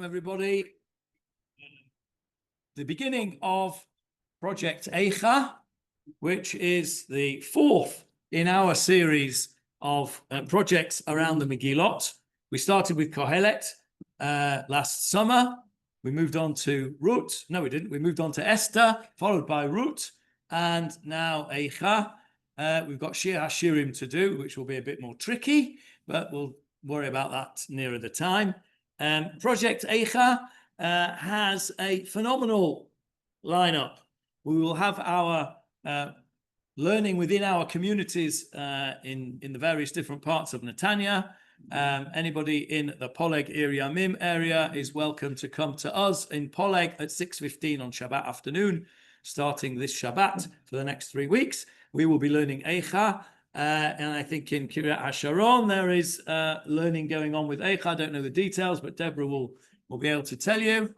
welcome everybody. The beginning of Project Eichah, which is the fourth in our series of projects around the Megillot. We started with Kohelet last summer. We moved on to Ruth. No, we didn't. We moved on to Esther, followed by Ruth, and now Eichah. We've got Shir HaShirim to do, which will be a bit more tricky, but we'll worry about that nearer the time. Project Eichah has a phenomenal lineup. We will have our learning within our communities in the various different parts of Tanya. Anybody in the Poleg Iriamim area is welcome to come to us in Poleg at 6:15 on Shabbat afternoon, starting this Shabbat for the next 3 weeks. We will be learning Eichah. And I think in Kiryat HaSharon there is learning going on with Eichah. I don't know the details, but Deborah will be able to tell you.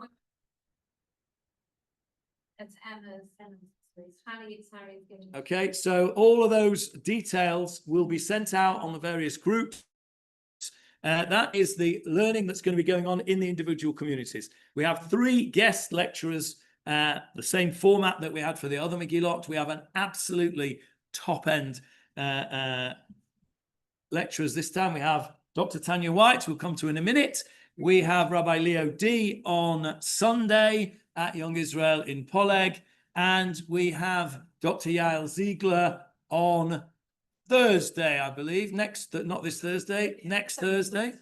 That's Emma's. Okay, so all of those details will be sent out on the various groups. That is the learning that's going to be going on in the individual communities. We have 3 guest lecturers, the same format that we had for the other Megillot. We have an absolutely top-end lecturers this time. We have Dr. Tanya White, who'll come to in a minute. We have Rabbi Leo D on Sunday at Young Israel in Poleg, and we have Dr. Yael Ziegler on Thursday, I believe. Not this Thursday, next Thursday,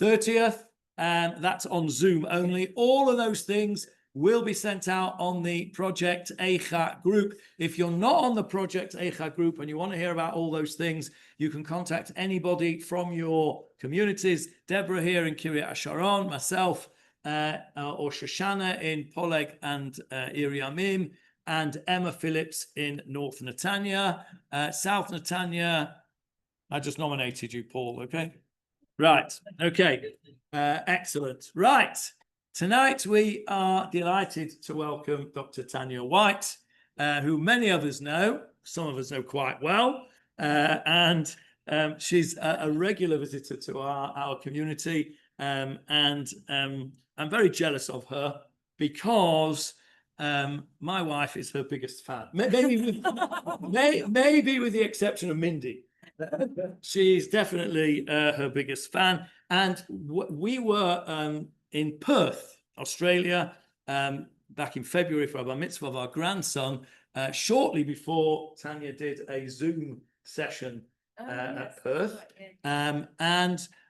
30th, and that's on Zoom only. All of those things will be sent out on the Project Eichah group. If you're not on the Project Eichah group and you want to hear about all those things, you can contact anybody from your communities. Deborah here in Kiryat HaSharon, myself, or Shoshana in Poleg and Iriamim, and Emma Phillips in North Netanya. South Netanya, I just nominated you, Paul, okay? Right, okay, excellent. Right. Tonight, we are delighted to welcome Dr. Tanya White, who many of us know, some of us know quite well, and she's a regular visitor to our community, and I'm very jealous of her because my wife is her biggest fan, maybe with the exception of Mindy. She's definitely her biggest fan, and we were in Perth, Australia, back in February for our mitzvah of our grandson, shortly before Tanya did a Zoom session at Perth. And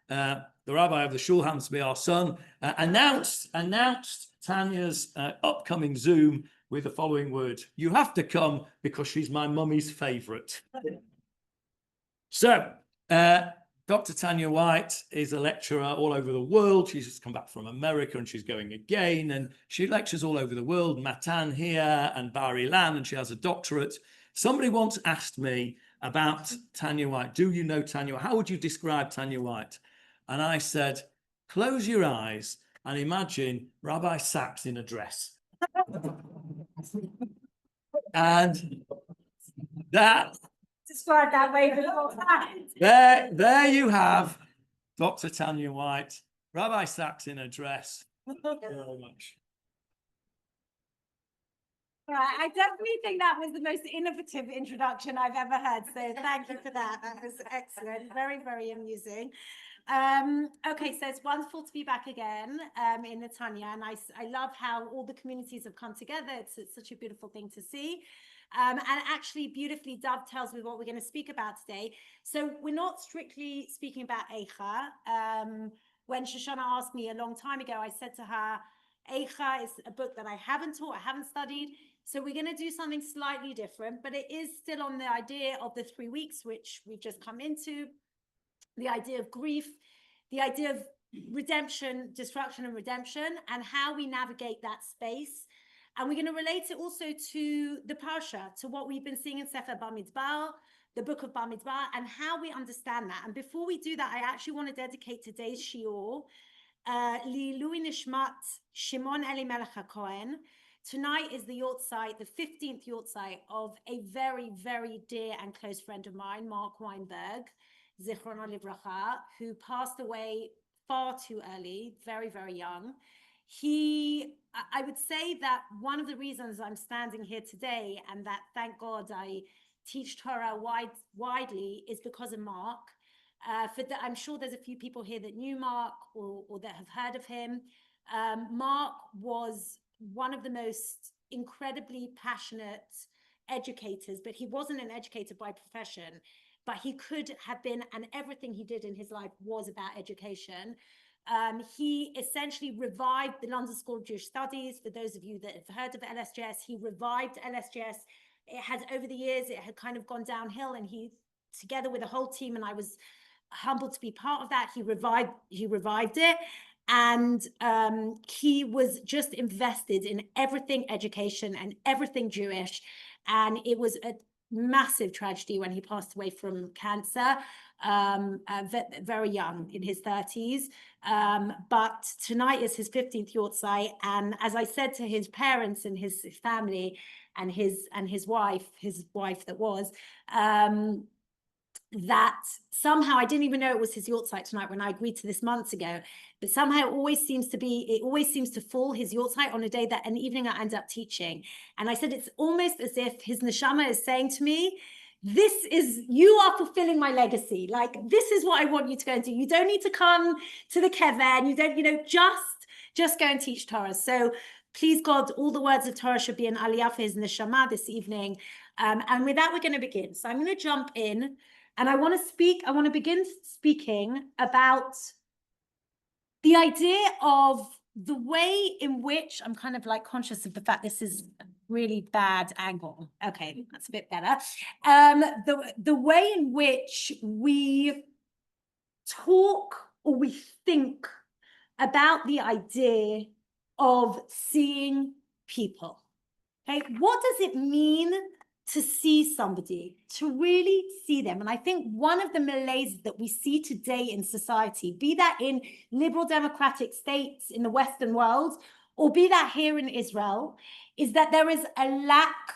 the rabbi of the shul happens to be our son, announced Tanya's upcoming Zoom with the following words: "You have to come because she's my mummy's favorite." So, Dr. Tanya White is a lecturer all over the world. She's just come back from America and she's going again. And she lectures all over the world, Matan here and Bar Ilan, and she has a doctorate. Somebody once asked me about Tanya White. Do you know Tanya White? How would you describe Tanya White? And I said, close your eyes and imagine Rabbi Sachs in a dress. And that... Described that way before that. There you have Dr. Tanya White, Rabbi Sachs in a dress. Thank you very much. Right, I definitely think that was the most innovative introduction I've ever heard. So thank you for that. That was excellent. Very, very amusing. Okay, so it's wonderful to be back again in Netanya, and I love how all the communities have come together. It's such a beautiful thing to see. And actually beautifully dovetails with what we're going to speak about today. So we're not strictly speaking about Eichah. When Shoshana asked me a long time ago, I said to her, Eichah is a book that I haven't taught, I haven't studied. So we're going to do something slightly different, but it is still on the idea of the 3 weeks, which we've just come into, the idea of grief, the idea of redemption, destruction and redemption, and how we navigate that space. And we're going to relate it also to the Parsha, to what we've been seeing in Sefer Bamidbar, the book of Bamidbar, and how we understand that. And before we do that, I actually want to dedicate today's shiur L'ilui Nishmat Shimon Elimelech HaKohen. Tonight is the Yortzeit, the 15th Yortzeit of a very, very dear and close friend of mine, Mark Weinberg, Zichrono Livracha, who passed away far too early, very, very young. I would say that one of the reasons I'm standing here today, and that thank God I teach Torah widely, is because of Mark. I'm sure there's a few people here that knew Mark or that have heard of him. Mark was one of the most incredibly passionate educators, but he wasn't an educator by profession, but he could have been, and everything he did in his life was about education. He essentially revived the London School of Jewish Studies. For those of you that have heard of LSJS, he revived LSJS. It had, over the years, it had kind of gone downhill, and he, together with the whole team, and I was humbled to be part of that, he revived it. And he was just invested in everything education and everything Jewish. And it was a massive tragedy when he passed away from cancer, very young, in his 30s. But tonight is his 15th Yortzeit. And as I said to his parents and his family and his wife that was, that somehow, I didn't even know it was his Yortzeit tonight when I agreed to this months ago, but somehow it always seems to fall his Yortzeit on a day that an evening I end up teaching. And I said, it's almost as if his neshama is saying to me, you are fulfilling my legacy. Like, this is what I want you to go and do. You don't need to come to the kever, you don't, just go and teach Torah. So please God, all the words of Torah should be an aliyah for his neshama this evening. And with that, we're going to begin. So I'm going to jump in. And I want to begin speaking about the idea of the way in which, I'm kind of like conscious of the fact this is a really bad angle. Okay, that's a bit better. The way in which we talk or we think about the idea of seeing people. Okay, what does it mean to see somebody, to really see them? And I think one of the malaise that we see today in society, be that in liberal democratic states in the Western world, or be that here in Israel, is that there is a lack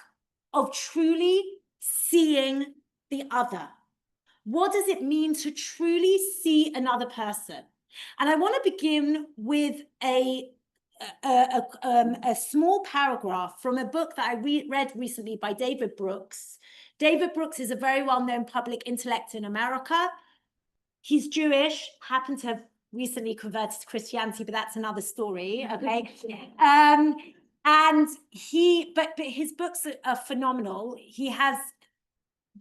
of truly seeing the other. What does it mean to truly see another person? And I want to begin with a small paragraph from a book that I read recently by David Brooks. David Brooks is a very well-known public intellect in America. He's Jewish, happened to have recently converted to Christianity, but that's another story, okay? But his books are phenomenal. He has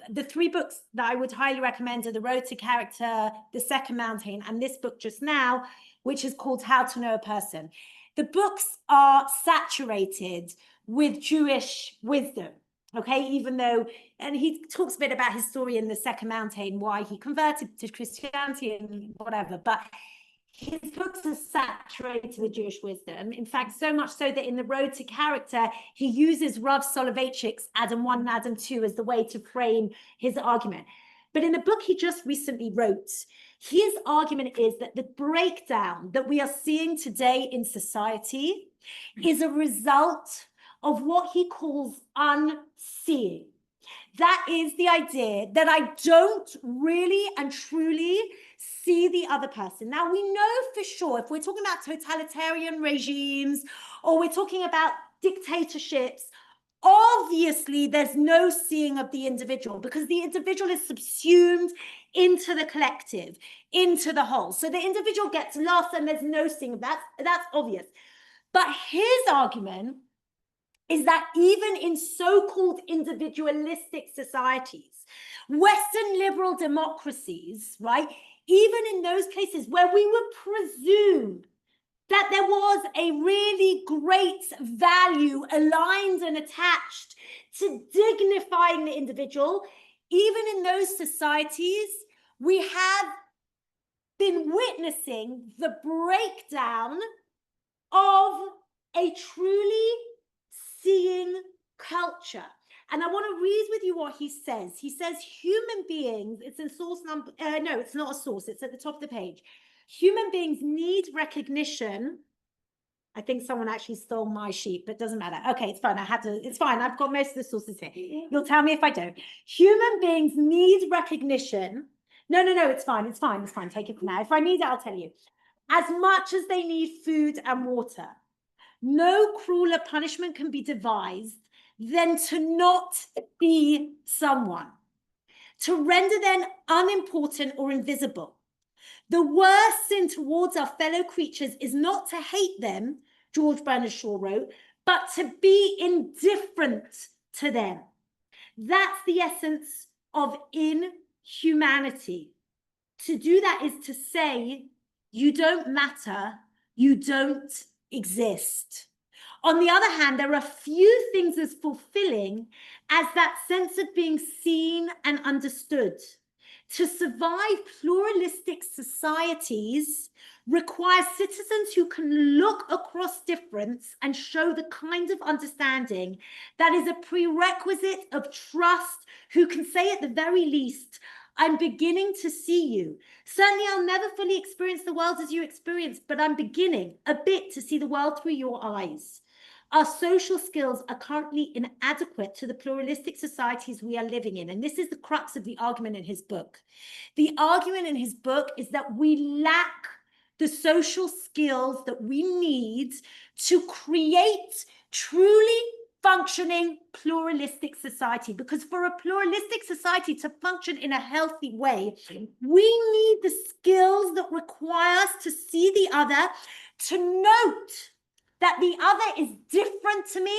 the 3 books that I would highly recommend are The Road to Character, The Second Mountain, and this book just now, which is called How to Know a Person. The books are saturated with Jewish wisdom, okay? Even though, and he talks a bit about his story in The Second Mountain, why he converted to Christianity and whatever, but his books are saturated with Jewish wisdom. In fact, so much so that in The Road to Character, he uses Rav Soloveitchik's Adam 1 and Adam 2 as the way to frame his argument. But in the book he just recently wrote, his argument is that the breakdown that we are seeing today in society is a result of what he calls unseeing. That is the idea that I don't really and truly see the other person. Now, we know for sure, if we're talking about totalitarian regimes or we're talking about dictatorships, obviously there's no seeing of the individual because the individual is subsumed into the collective, into the whole. So the individual gets lost and there's no seeing of that. That's obvious. But his argument is that even in so-called individualistic societies, Western liberal democracies, right, even in those places where we would presume that there was a really great value aligned and attached to dignifying the individual, even in those societies, we have been witnessing the breakdown of a truly seeing culture. And I want to read with you what he says. He says, human beings, it's in source number, no, it's not a source, it's at the top of the page. Human beings need recognition. I think someone actually stole my sheet, but it doesn't matter. Okay, it's fine. It's fine. I've got most of the sources here. You'll tell me if I don't. Human beings need recognition. No, it's fine. It's fine. Take it from now. If I need it, I'll tell you. as much as they need food and water. No crueler punishment can be devised than to not be someone, to render them unimportant or invisible. The worst sin towards our fellow creatures is not to hate them, George Bernard Shaw wrote, but to be indifferent to them. That's the essence of inhumanity. To do that is to say, you don't matter, you don't exist. On the other hand, there are few things as fulfilling as that sense of being seen and understood. To survive pluralistic societies requires citizens who can look across difference and show the kind of understanding that is a prerequisite of trust, who can say at the very least, I'm beginning to see you. Certainly, I'll never fully experience the world as you experience, but I'm beginning a bit to see the world through your eyes. Our social skills are currently inadequate to the pluralistic societies we are living in. And this is the crux of the argument in his book. The argument in his book is that we lack the social skills that we need to create truly functioning pluralistic society. Because for a pluralistic society to function in a healthy way, we need the skills that require us to see the other, to note that the other is different to me,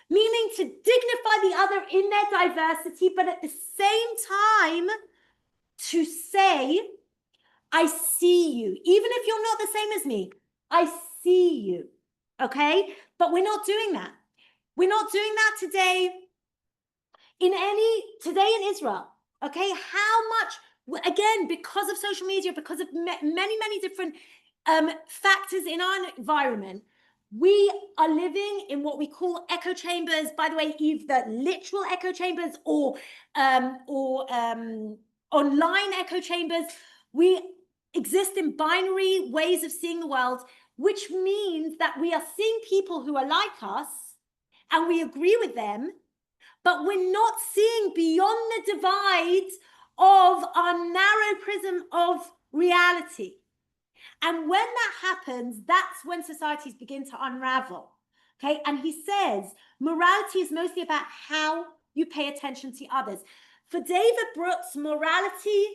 meaning to dignify the other in their diversity, but at the same time to say, I see you. Even if you're not the same as me, I see you, okay? But we're not doing that. We're not doing that today in Israel, okay? How much, again, because of social media, because of many different factors in our environment, we are living in what we call echo chambers, by the way, either literal echo chambers or online echo chambers. We exist in binary ways of seeing the world, which means that we are seeing people who are like us and we agree with them, but we're not seeing beyond the divide of our narrow prism of reality. And when that happens, that's when societies begin to unravel, okay? And he says, morality is mostly about how you pay attention to others. For David Brooks, morality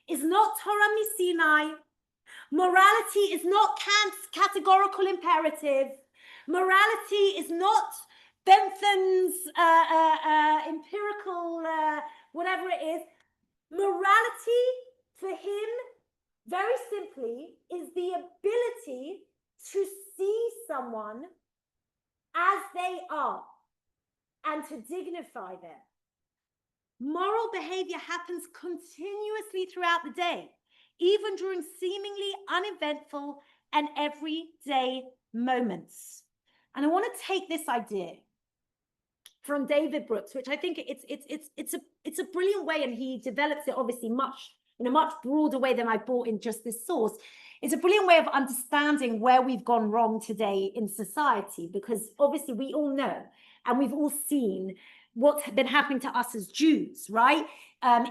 is not Torah Sinai. Morality is not Kant's categorical imperative. Morality is not Bentham's empirical, whatever it is. Morality for him, very simply, is the ability to see someone as they are and to dignify them. Moral behavior happens continuously throughout the day, even during seemingly uneventful and everyday moments. And I want to take this idea from David Brooks, which I think it's a brilliant way, and he develops it obviously in a much broader way than I brought in just this source. It's a brilliant way of understanding where we've gone wrong today in society, because obviously we all know and we've all seen what's been happening to us as Jews, right?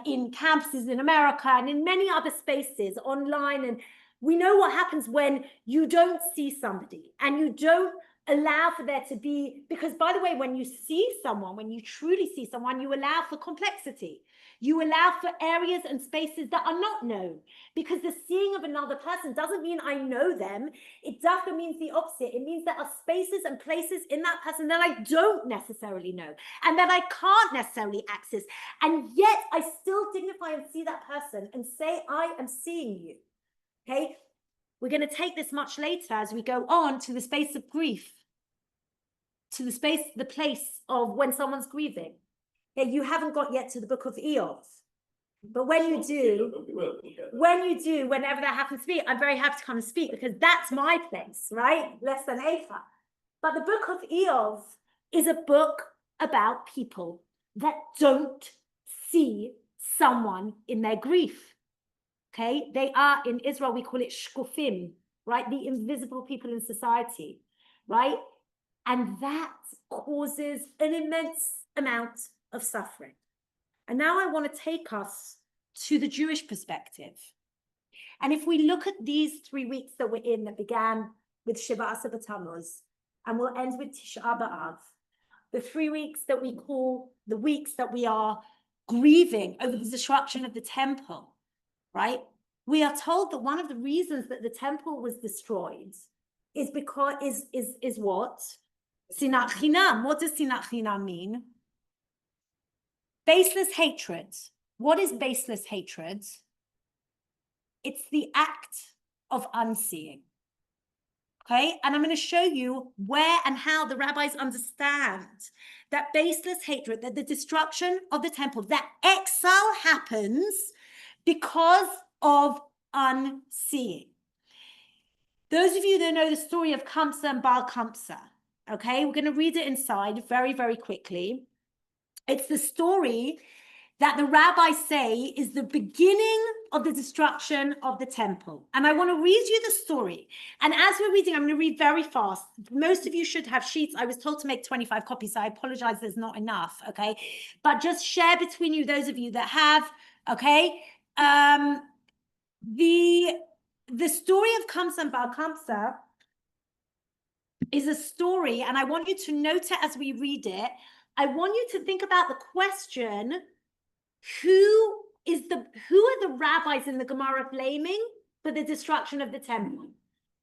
In campuses in America and in many other spaces online. And we know what happens when you don't see somebody and you don't allow for there to be, because by the way, when you see someone, when you truly see someone, you allow for complexity. You allow for areas and spaces that are not known, because the seeing of another person doesn't mean I know them. It definitely means the opposite. It means there are spaces and places in that person that I don't necessarily know and that I can't necessarily access. And yet I still dignify and see that person and say, I am seeing you. Okay. We're going to take this much later as we go on to the space of grief, to the place of when someone's grieving. Okay, you haven't got yet to the book of Eov, but when you do, whenever that happens to me, I'm very happy to come and speak, because that's my place, right? Less than Eichah. But the book of Eov is a book about people that don't see someone in their grief. Okay, they are, in Israel, we call it shkufim, right? The invisible people in society, right? And that causes an immense amount of suffering. And now I want to take us to the Jewish perspective. And if we look at these 3 weeks that we're in, that began with Shiva Asar B'Tammuz, and we'll end with Tisha B'Av, the 3 weeks that we call the weeks that we are grieving over the destruction of the temple, right? We are told that one of the reasons that the temple was destroyed is because is what? Sinat Chinam. What does Sinat Chinam mean? Baseless hatred. What is baseless hatred? It's the act of unseeing. Okay, and I'm going to show you where and how the rabbis understand that baseless hatred, that the destruction of the temple, that exile happens because of unseeing. Those of you that know the story of Kamsa and Bar Kamsa, okay, we're going to read it inside very, very quickly. It's the story that the rabbis say is the beginning of the destruction of the temple. And I want to read you the story. And as we're reading, I'm going to read very fast. Most of you should have sheets. I was told to make 25 copies, so I apologize, there's not enough, okay? But just share between you, those of you that have, okay? The story of Kamsa and Bar Kamsa is a story, and I want you to note it as we read it. I want you to think about the question, who are the rabbis in the Gemara blaming for the destruction of the temple?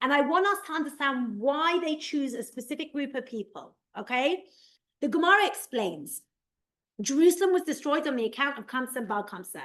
And I want us to understand why they choose a specific group of people, okay? The Gemara explains, Jerusalem was destroyed on the account of Kamsa and Bar Kamsa.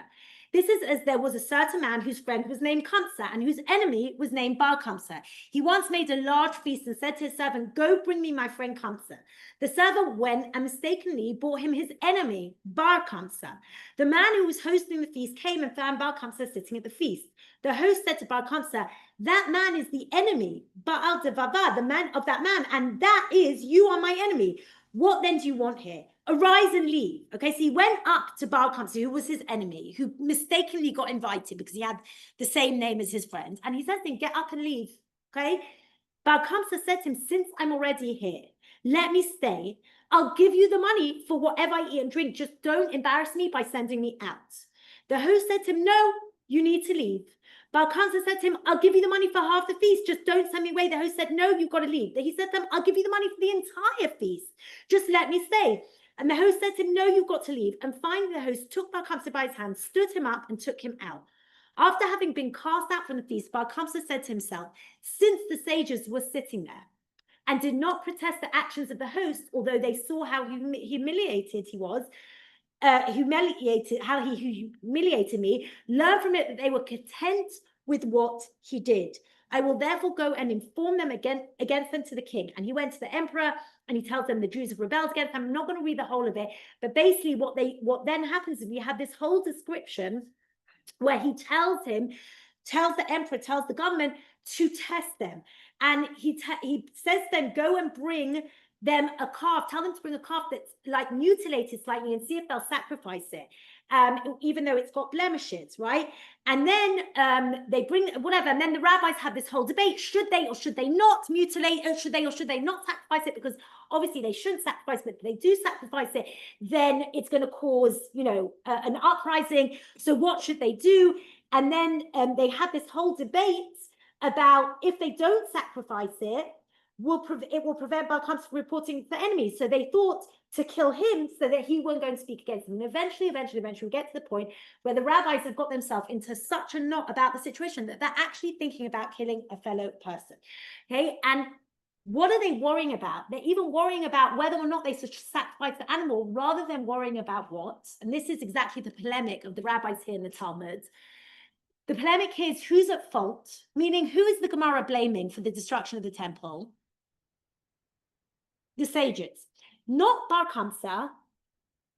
This is as there was a certain man whose friend was named Kamsa and whose enemy was named Bar Kamsa. He once made a large feast and said to his servant, "Go bring me my friend Kamsa." The servant went and mistakenly brought him his enemy, Bar Kamsa. The man who was hosting the feast came and found Bar Kamsa sitting at the feast. The host said to Bar Kamsa, "That man is the enemy, Baal Devava, the man of that man, and that is, you are my enemy. What then do you want here? Arise and leave." Okay, so he went up to Baal Kamsa, who was his enemy, who mistakenly got invited because he had the same name as his friend. And he says to him, "Get up and leave." Okay, Baal Kamsa said to him, "Since I'm already here, let me stay. I'll give you the money for whatever I eat and drink. Just don't embarrass me by sending me out." The host said to him, "No, you need to leave." Baal Kamsa said to him, "I'll give you the money for half the feast. Just don't send me away." The host said, "No, you've got to leave." He said to him, "I'll give you the money for the entire feast. Just let me stay." And the host said to him, "No, you've got to leave." And finally, the host took Bar Kamsa by his hand, stood him up, and took him out. After having been cast out from the feast, Bar Kamsa said to himself, since the sages were sitting there and did not protest the actions of the host, although they saw how humiliated he was, how he humiliated me, learn from it that they were content with what he did. I will therefore go and inform them against them to the king. And he went to the emperor and he tells them the Jews have rebelled against them. I'm not going to read the whole of it, but basically what then happens is we have this whole description where he tells the emperor, tells the government to test them. And he says to them, go and bring them a calf, tell them to bring a calf that's like mutilated slightly and see if they'll sacrifice it, even though it's got blemishes, right? And then they bring whatever, and then the rabbis have this whole debate, should they or should they not mutilate it, should they or should they not sacrifice it, because obviously they shouldn't sacrifice it, but if they do sacrifice it, then it's going to cause, an uprising, so what should they do? And then they had this whole debate about if they don't sacrifice it, it will prevent Bar Kamsa from reporting to the enemy. So they thought to kill him so that he won't go and speak against them. And eventually we get to the point where the rabbis have got themselves into such a knot about the situation that they're actually thinking about killing a fellow person. Okay, and what are they worrying about? They're even worrying about whether or not they should sacrifice the animal rather than worrying about what. And this is exactly the polemic of the rabbis here in the Talmud. The polemic here is who's at fault, meaning who is the Gemara blaming for the destruction of the temple? The sages, not Bar Kamsa,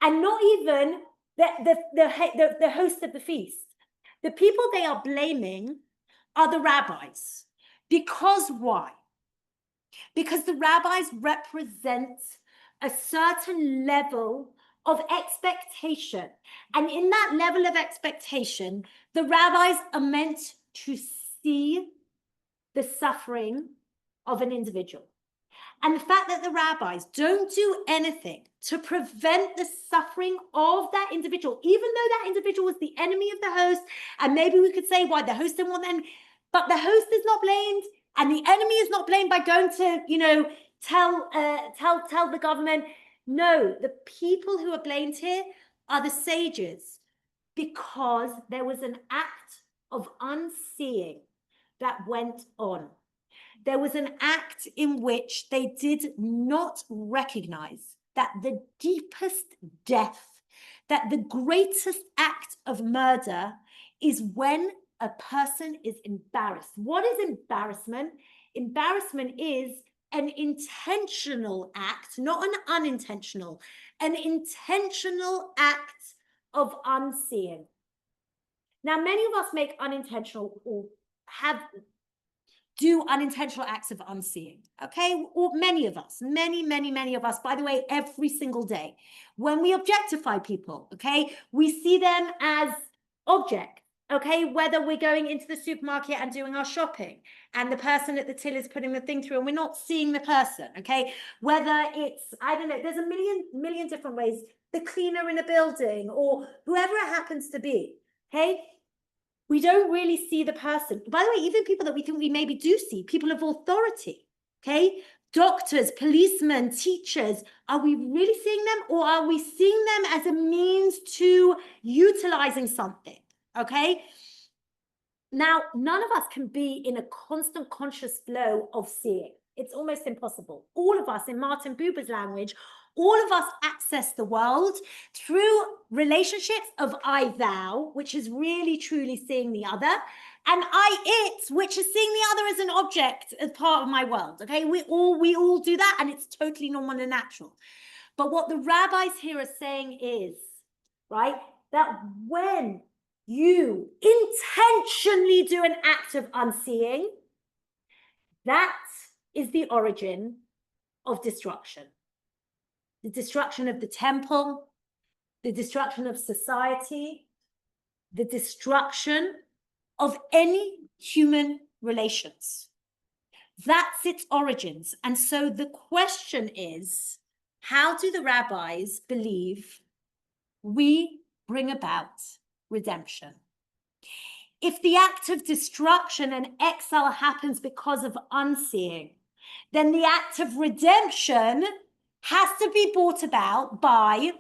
and not even the host of the feast. The people they are blaming are the rabbis. Because why? Because the rabbis represent a certain level of expectation. And in that level of expectation, the rabbis are meant to see the suffering of an individual. And the fact that the rabbis don't do anything to prevent the suffering of that individual, even though that individual was the enemy of the host, and maybe we could say why the host didn't want them, but the host is not blamed, and the enemy is not blamed by going to, you know, tell the government. No, the people who are blamed here are the sages, because there was an act of unseeing that went on. There was an act in which they did not recognize that the deepest death, that the greatest act of murder is when a person is embarrassed. What is embarrassment? Embarrassment is an intentional act, not an unintentional, an intentional act of unseeing. Now, many of us make unintentional or do unintentional acts of unseeing, okay? Or many of us, many of us, by the way, every single day. When we objectify people, okay, we see them as objects, okay? Whether we're going into the supermarket and doing our shopping and the person at the till is putting the thing through and we're not seeing the person, okay? Whether it's, I don't know, there's a million different ways, the cleaner in a building or whoever it happens to be, okay? We don't really see the person. By the way, even people that we think we maybe do see, people of authority, okay? Doctors, policemen, teachers, are we really seeing them, or are we seeing them as a means to utilizing something, okay? Now, none of us can be in a constant conscious flow of seeing. It's almost impossible. All of us, in Martin Buber's language, all of us access the world through relationships of I-thou, which is really truly seeing the other, and I-it, which is seeing the other as an object, as part of my world, okay? We all do that, and it's totally normal and natural. But what the rabbis here are saying is, right, that when you intentionally do an act of unseeing, that is the origin of destruction. The destruction of the temple, the destruction of society, the destruction of any human relations. That's its origins. And so the question is, how do the rabbis believe we bring about redemption? If the act of destruction and exile happens because of unseeing, then the act of redemption has to be brought about by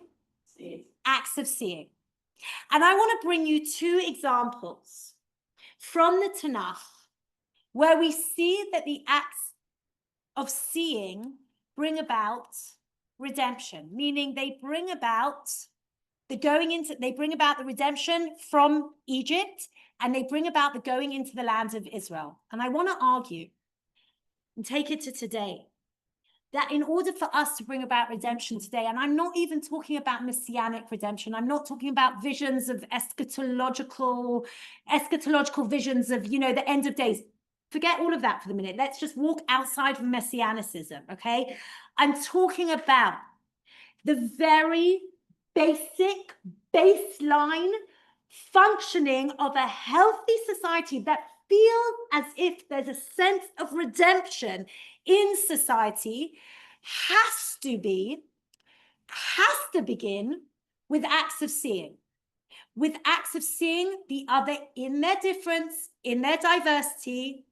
acts of seeing. And I want to bring you two examples from the Tanakh where we see that the acts of seeing bring about redemption, meaning they bring about the redemption from Egypt, and they bring about the going into the land of Israel. And I want to argue and take it to today, that in order for us to bring about redemption today, and I'm not even talking about messianic redemption, I'm not talking about visions of eschatological visions of, you know, the end of days. Forget all of that for the minute. Let's just walk outside of messianicism, okay? I'm talking about the very basic, baseline functioning of a healthy society that feels as if there's a sense of redemption in society, has to begin with acts of seeing. With acts of seeing the other in their difference, in their diversity,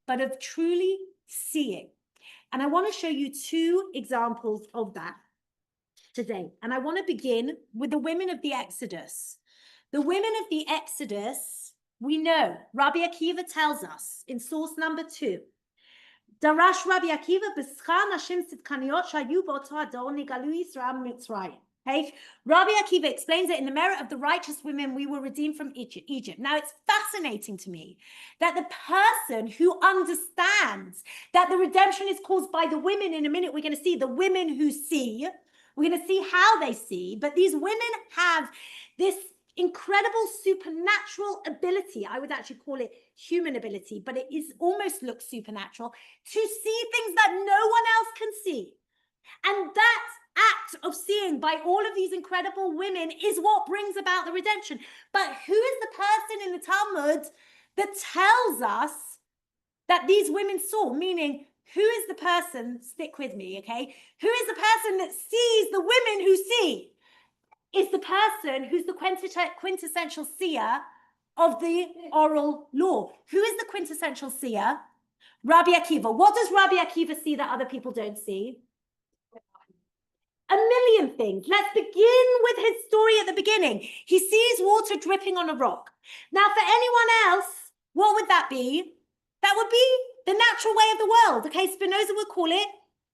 but of truly seeing. And I want to show you two examples of that today. And I want to begin with the women of the Exodus. The women of the Exodus, we know, Rabbi Akiva tells us in source number 2, Darash Rabbi Akiva b'schar nashim tzidkaniot shayu b'oto hador nigalu Yisrael mitzrayim. Okay, Rabbi Akiva explains it in the merit of the righteous women we were redeemed from Egypt. Now, it's fascinating to me that the person who understands that the redemption is caused by the women, in a minute we're going to see the women who see, we're going to see how they see, but these women have this incredible supernatural ability. I would actually call it human ability, but it is almost looks supernatural, to see things that no one else can see. And that act of seeing by all of these incredible women is what brings about the redemption. But who is the person in the Talmud that tells us that these women saw? Meaning, who is the person, stick with me, okay? Who is the person that sees the women who see? Is the person who's the quintessential seer of the oral law. Who is the quintessential seer? Rabbi Akiva. What does Rabbi Akiva see that other people don't see? A million things. Let's begin with his story at the beginning. He sees water dripping on a rock. Now, for anyone else, what would that be? That would be the natural way of the world. Okay, Spinoza would call it,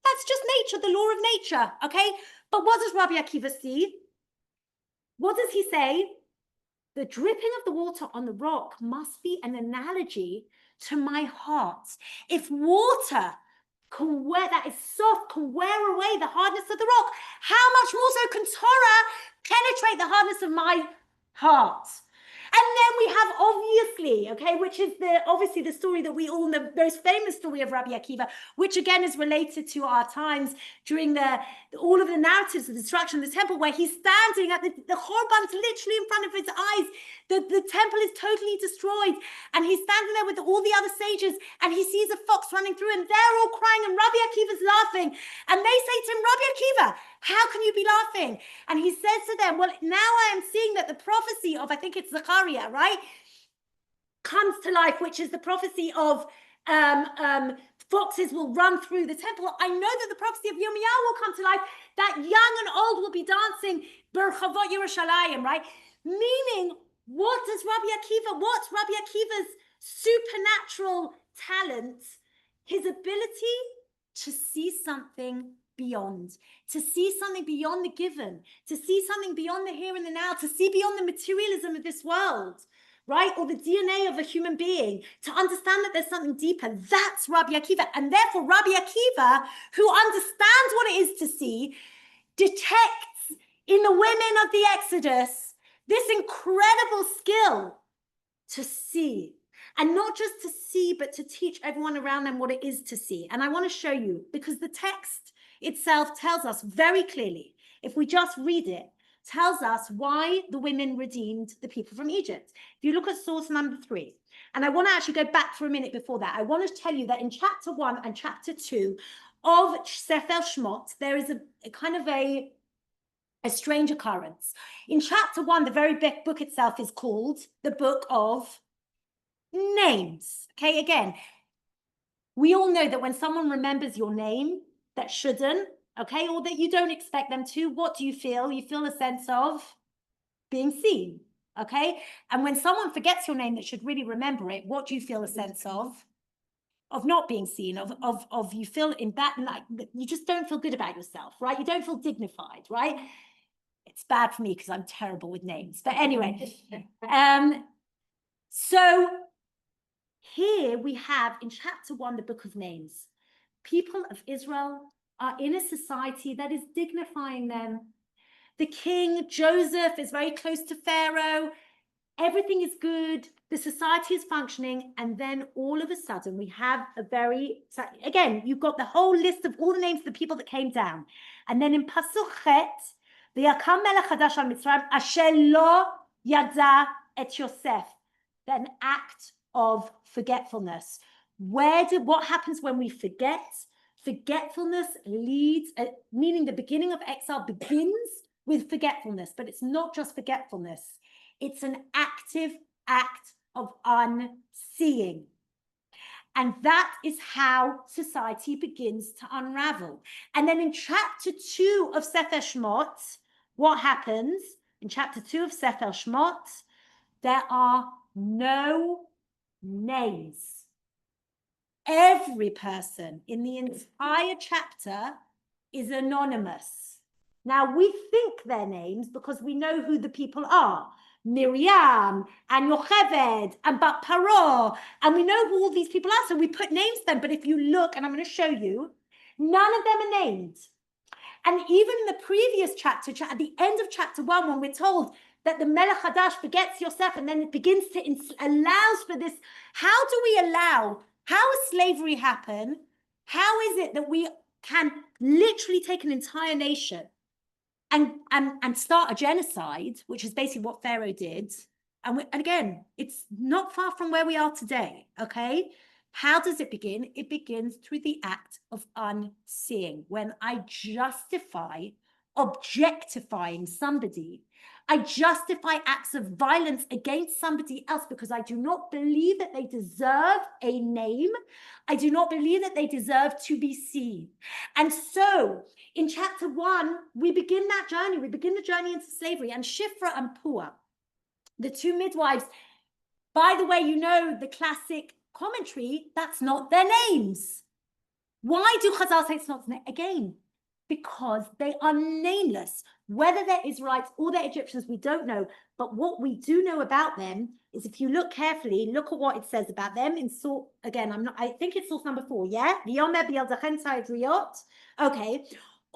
that's just nature, the law of nature. Okay, but what does Rabbi Akiva see? What does he say? The dripping of the water on the rock must be an analogy to my heart. If water that is soft can wear away the hardness of the rock, how much more so can Torah penetrate the hardness of my heart? And then we have obviously, okay, which is obviously the story that we all know, the most famous story of Rabbi Akiva, which again is related to our times during all of the narratives of the destruction of the temple, where he's standing at the Chorban's literally in front of his eyes. The temple is totally destroyed, and he's standing there with all the other sages, and he sees a fox running through, and they're all crying, and Rabbi Akiva's laughing, and they say to him, Rabbi Akiva, how can you be laughing? And he says to them, well, now I am seeing that the prophecy of, I think it's Zechariah, right, comes to life, which is the prophecy of foxes will run through the temple. I know that the prophecy of Yirmiyahu will come to life, that young and old will be dancing Berchavot Yerushalayim, right? Meaning, what's Rabbi Akiva's supernatural talent? His ability to see something beyond, to see something beyond the given, to see something beyond the here and the now, to see beyond the materialism of this world, right? Or the DNA of a human being, to understand that there's something deeper. That's Rabbi Akiva. And therefore, Rabbi Akiva, who understands what it is to see, detects in the women of the Exodus this incredible skill to see. And not just to see, but to teach everyone around them what it is to see. And I want to show you, because the text itself tells us very clearly, if we just read it, tells us why the women redeemed the people from Egypt. If you look at source number 3, and I want to actually go back for a minute before that, I want to tell you that in chapter 1 and chapter 2 of Sefer Shmot, there is a kind of a strange occurrence. In chapter 1, the very book itself is called the Book of Names. Okay, again, we all know that when someone remembers your name that shouldn't, okay, or that you don't expect them to, what do you feel? You feel a sense of being seen, okay? And when someone forgets your name that should really remember it, what do you feel a sense of? Of not being seen, of you feel in that, like, you just don't feel good about yourself, right? You don't feel dignified, right? It's bad for me because I'm terrible with names. But anyway, so here we have in chapter 1, the Book of Names. People of Israel are in a society that is dignifying them. The king, Joseph, is very close to Pharaoh. Everything is good. The society is functioning. And then all of a sudden, we have again, you've got the whole list of all the names of the people that came down. And then in Pasuk Chet, V'yakam melech chadash al Mitzrayim, asher lo yada et Yosef. An act of forgetfulness. What happens when we forget? Forgetfulness leads, meaning the beginning of exile begins with forgetfulness, but it's not just forgetfulness. It's an active act of unseeing. And that is how society begins to unravel. And then in chapter 2 of Sefer Shmot, what happens? In chapter 2 of Sefer Shmot, there are no names. Every person in the entire chapter is anonymous. Now, we think their names because we know who the people are. Miriam, and Yocheved, and Bat Paro, and we know who all these people are, so we put names to them. But if you look, and I'm going to show you, none of them are named. And even in the previous chapter, at the end of chapter 1, when we're told that the Melech Hadash forgets Yosef, and then it begins to allows for this. How do we allow? How has slavery happen? How is it that we can literally take an entire nation and start a genocide, which is basically what Pharaoh did? And again, it's not far from where we are today, okay? How does it begin? It begins through the act of unseeing. When I justify objectifying somebody, I justify acts of violence against somebody else because I do not believe that they deserve a name. I do not believe that they deserve to be seen. And so in chapter 1, we begin that journey. We begin the journey into slavery. And Shifra and Pua, the two midwives, by the way, you know the classic commentary, that's not their names. Why do Chazal say it's not their name? Again, because they are nameless. Whether they're Israelites or they're Egyptians, we don't know. But what we do know about them is, if you look carefully, look at what it says about them in source. Again, I think it's source number 4, yeah? Okay.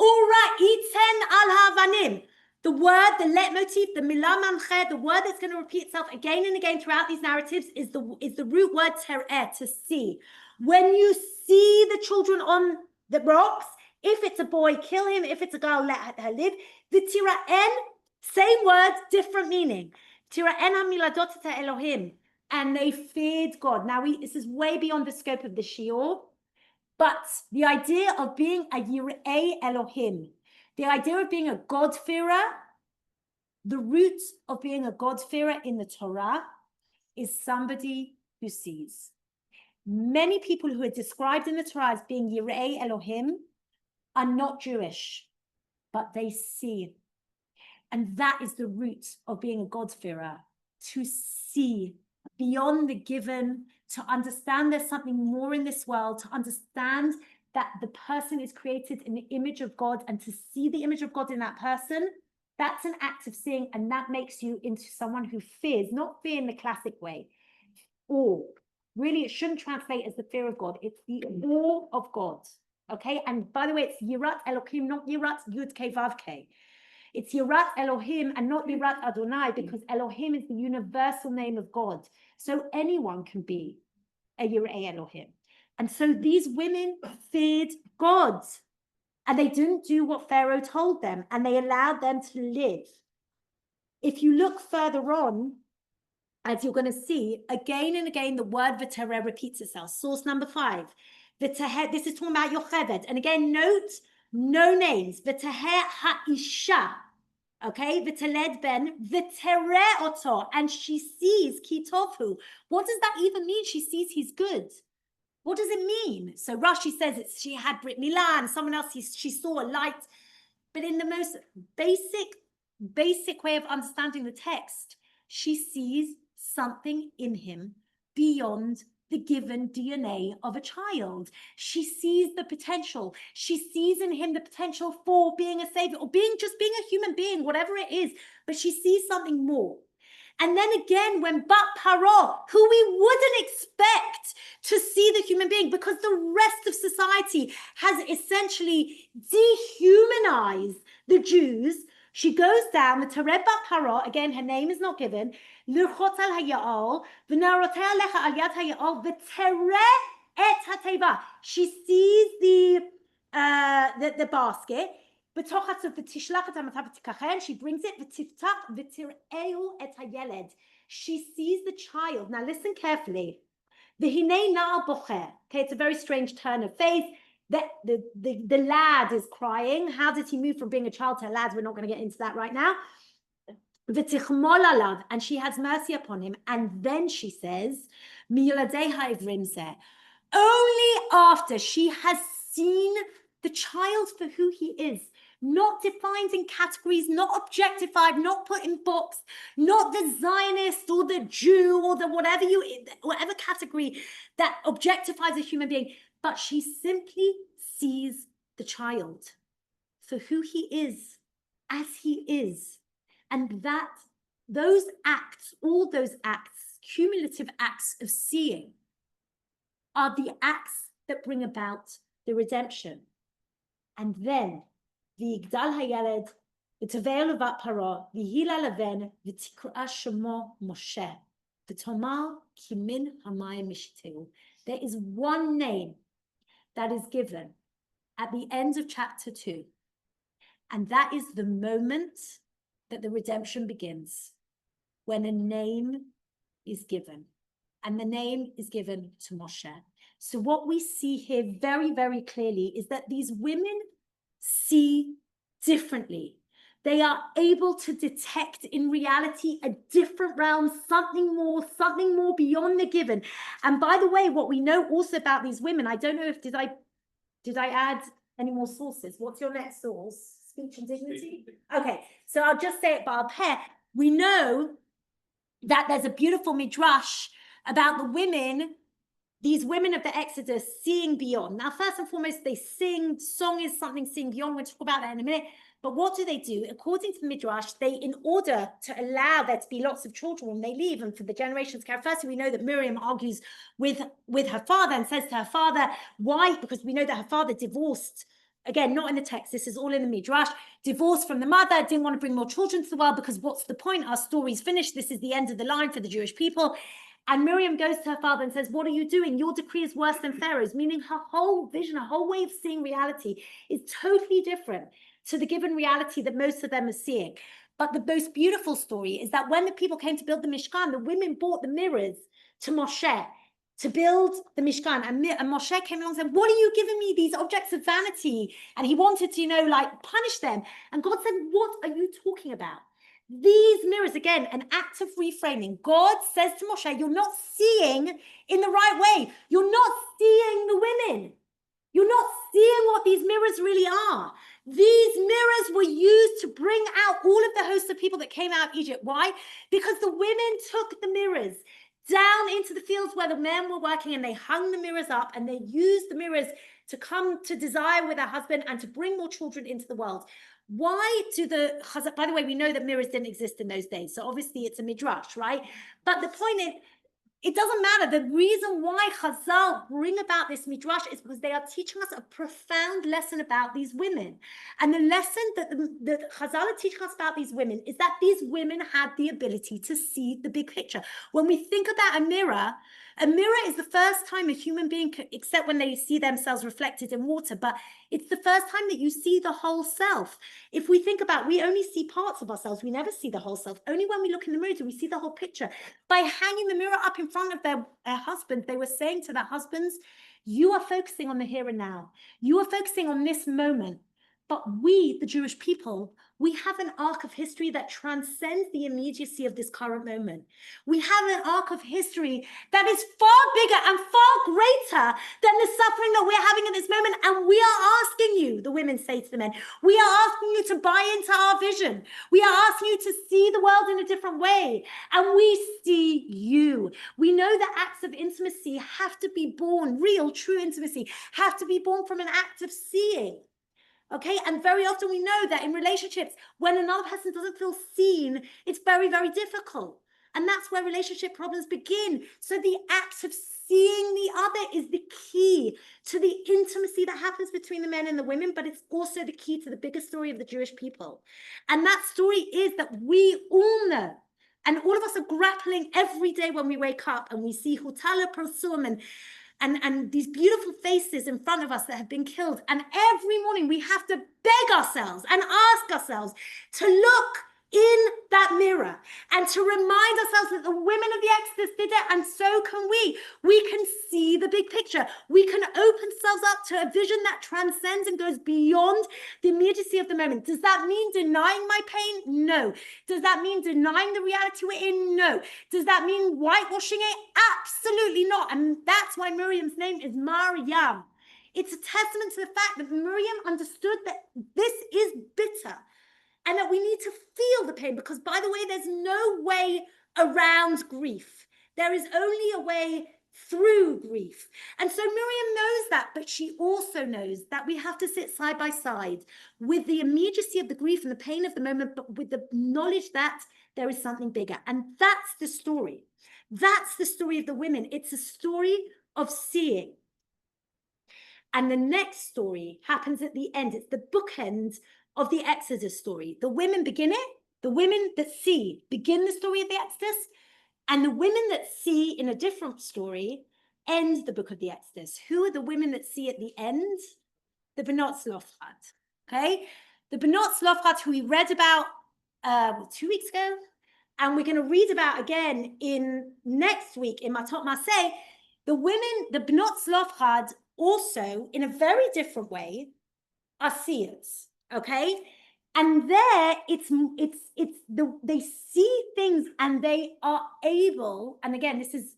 Ura iten al havanim. The word, the leitmotif, the milah mamche, the word that's going to repeat itself again and again throughout these narratives is the root word ter'eh, to see. When you see the children on the rocks, if it's a boy, kill him. If it's a girl, let her live. The tira'en, same word, different meaning. Tira'en hamiladot et Elohim. And they feared God. Now, this is way beyond the scope of the shiur, but the idea of being a yirei Elohim, the idea of being a God-fearer, the root of being a God-fearer in the Torah is somebody who sees. Many people who are described in the Torah as being yirei Elohim are not Jewish, but they see. And that is the root of being a God-fearer, to see beyond the given, to understand there's something more in this world, to understand that the person is created in the image of God, and to see the image of God in that person. That's an act of seeing, and that makes you into someone who fears, not fear in the classic way. Awe. Really, it shouldn't translate as the fear of God. It's the awe of God. Okay, and by the way, it's Yirat Elohim, not Yirat Yud Kei Vav Kei. It's Yirat Elohim and not Yirat Adonai, because Elohim is the universal name of God. So anyone can be a Yirei Elohim. And so these women feared God, and they didn't do what Pharaoh told them, and they allowed them to live. If you look further on, as you're going to see, again and again, the word v'tereh repeats itself. Source number 5. V'teher, this is talking about Yocheved. And again, note, no names. V'teher ha'isha. Okay, v'teled ben, v'tereh oto. And she sees kitovu. What does that even mean? She sees he's good. What does it mean? So Rashi says she had Brit Milah, and someone else, she saw a light. But in the most basic way of understanding the text, she sees something in him beyond the given DNA of a child. She sees the potential. She sees in him the potential for being a savior, or just being a human being, whatever it is. But she sees something more. And then again, when Bat Paro, who we wouldn't expect to see the human being, because the rest of society has essentially dehumanized the Jews, she goes down, the Tered Bat Paro, again, her name is not given, L'chotz al haya'ol, v'narotea lecha al yad haya'ol, v'tereh et hateva. She sees the basket. She brings it. She sees the child. Now listen carefully. Okay, it's a very strange turn of face. The lad is crying. How did he move from being a child to a lad? We're not going to get into that right now. And she has mercy upon him. And then she says, only after she has seen the child for who he is, not defined in categories, not objectified, not put in box, not the Zionist or the Jew or the whatever category that objectifies a human being, but she simply sees the child for who he is, as he is. And that those acts, all those acts, cumulative acts of seeing, are the acts that bring about the redemption. And then V'yigdal hayeled, v'teveil levat paro, v'hila leven, v'tikra shemo Moshe, v'tomar kimin hamayim mishteu. There is one name that is given at the end of chapter 2. And that is the moment that the redemption begins, when a name is given. And the name is given to Moshe. So what we see here very, very clearly is that these women see differently. They are able to detect in reality a different realm, something more beyond the given. And by the way, what we know also about these women, I don't know if, did I add any more sources? What's your next source? Speech and dignity? Okay, so I'll just say it by a pair. We know that there's a beautiful midrash about the women, these women of the Exodus seeing beyond. Now, first and foremost, they sing. Song is something seeing beyond. We'll talk about that in a minute. But what do? According to the midrash, in order to allow there to be lots of children when they leave and for the generations to carry. Firstly, we know that Miriam argues with her father and says to her father, why? Because we know that her father divorced. Again, not in the text, this is all in the midrash. Divorced from the mother, didn't want to bring more children to the world because what's the point? Our story's finished. This is the end of the line for the Jewish people. And Miriam goes to her father and says, what are you doing? Your decree is worse than Pharaoh's, meaning her whole vision, her whole way of seeing reality is totally different to the given reality that most of them are seeing. But the most beautiful story is that when the people came to build the Mishkan, the women brought the mirrors to Moshe to build the Mishkan. And Moshe came along and said, what are you giving me, these objects of vanity? And he wanted to, punish them. And God said, what are you talking about? These mirrors, again, an act of reframing. God says to Moshe, you're not seeing in the right way. You're not seeing the women. You're not seeing what these mirrors really are. These mirrors were used to bring out all of the hosts of people that came out of Egypt. Why? Because the women took the mirrors down into the fields where the men were working and they hung the mirrors up and they used the mirrors to come to desire with their husband and to bring more children into the world. Why do by the way, we know that mirrors didn't exist in those days. So obviously it's a midrash, right? But the point is, it doesn't matter. The reason why Chazal bring about this midrash is because they are teaching us a profound lesson about these women. And the lesson that the Chazal are teaching us about these women is that these women had the ability to see the big picture. When we think about a mirror is the first time a human being, except when they see themselves reflected in water, but it's the first time that you see the whole self. If we think about, we only see parts of ourselves. We never see the whole self. Only when we look in the mirror do we see the whole picture. By hanging the mirror up in front of their husband, they were saying to their husbands, you are focusing on the here and now. You are focusing on this moment. But we, the Jewish people, we have an arc of history that transcends the immediacy of this current moment. We have an arc of history that is far bigger and far greater than the suffering that we're having at this moment. And we are asking you, the women say to the men, we are asking you to buy into our vision. We are asking you to see the world in a different way. And we see you. We know that acts of intimacy have to be born, real, true intimacy, have to be born from an act of seeing. Okay, and very often we know that in relationships, when another person doesn't feel seen, it's very, very difficult. And that's where relationship problems begin. So the act of seeing the other is the key to the intimacy that happens between the men and the women, but it's also the key to the bigger story of the Jewish people. And that story is that we all know, and all of us are grappling every day when we wake up and we see Hutala Prosum and these beautiful faces in front of us that have been killed. And every morning we have to beg ourselves and ask ourselves to look in that mirror and to remind ourselves that the women of the Exodus did it, and so can we. We can see the big picture. We can open ourselves up to a vision that transcends and goes beyond the immediacy of the moment. Does that mean denying my pain? No. Does that mean denying the reality we're in? No. Does that mean whitewashing it? Absolutely not. And that's why Miriam's name is Maryam. It's a testament to the fact that Miriam understood that this is bitter, and that we need to feel the pain, because, by the way, there's no way around grief. There is only a way through grief. And so Miriam knows that, but she also knows that we have to sit side by side with the immediacy of the grief and the pain of the moment, but with the knowledge that there is something bigger. And that's the story. That's the story of the women. It's a story of seeing. And the next story happens at the end. It's the bookend of the Exodus story. The women begin it. The women that see begin the story of the Exodus. And the women that see in a different story end the book of the Exodus. Who are the women that see at the end? The Benot Zlofchad. Okay? The Benot Zlofchad, who we read about 2 weeks ago. And we're going to read about again in next week in Matot Maseh. The women, the Bnot Tzlofchad, also, in a very different way, are seers, okay? And there, they see things and they are able, and again, this is,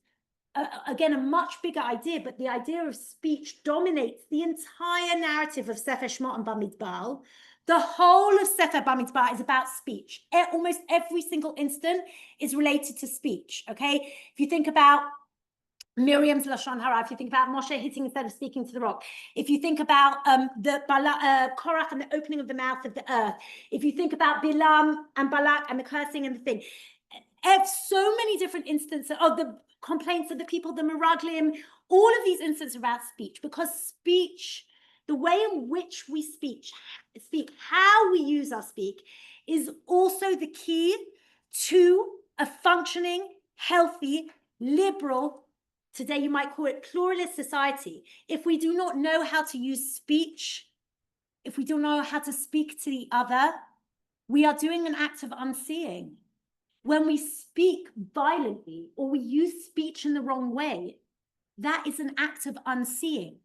again, a much bigger idea, but the idea of speech dominates the entire narrative of Sefer Shemot and Bamidbar. The whole of Sefer Bamidbar is about speech. Almost every single instant is related to speech, okay? If you think about Miriam's Lashon Hara, if you think about Moshe hitting instead of speaking to the rock, if you think about Korach and the opening of the mouth of the earth, if you think about Bilam and Balak and the cursing and the thing, so many different instances of the complaints of the people, the Meraglim, all of these instances about speech, because speech, the way in which we speak, how we use our speak, is also the key to a functioning, healthy, liberal, today you might call it pluralist society. If we do not know how to use speech, if we don't know how to speak to the other, we are doing an act of unseeing. When we speak violently or we use speech in the wrong way, that is an act of unseeing.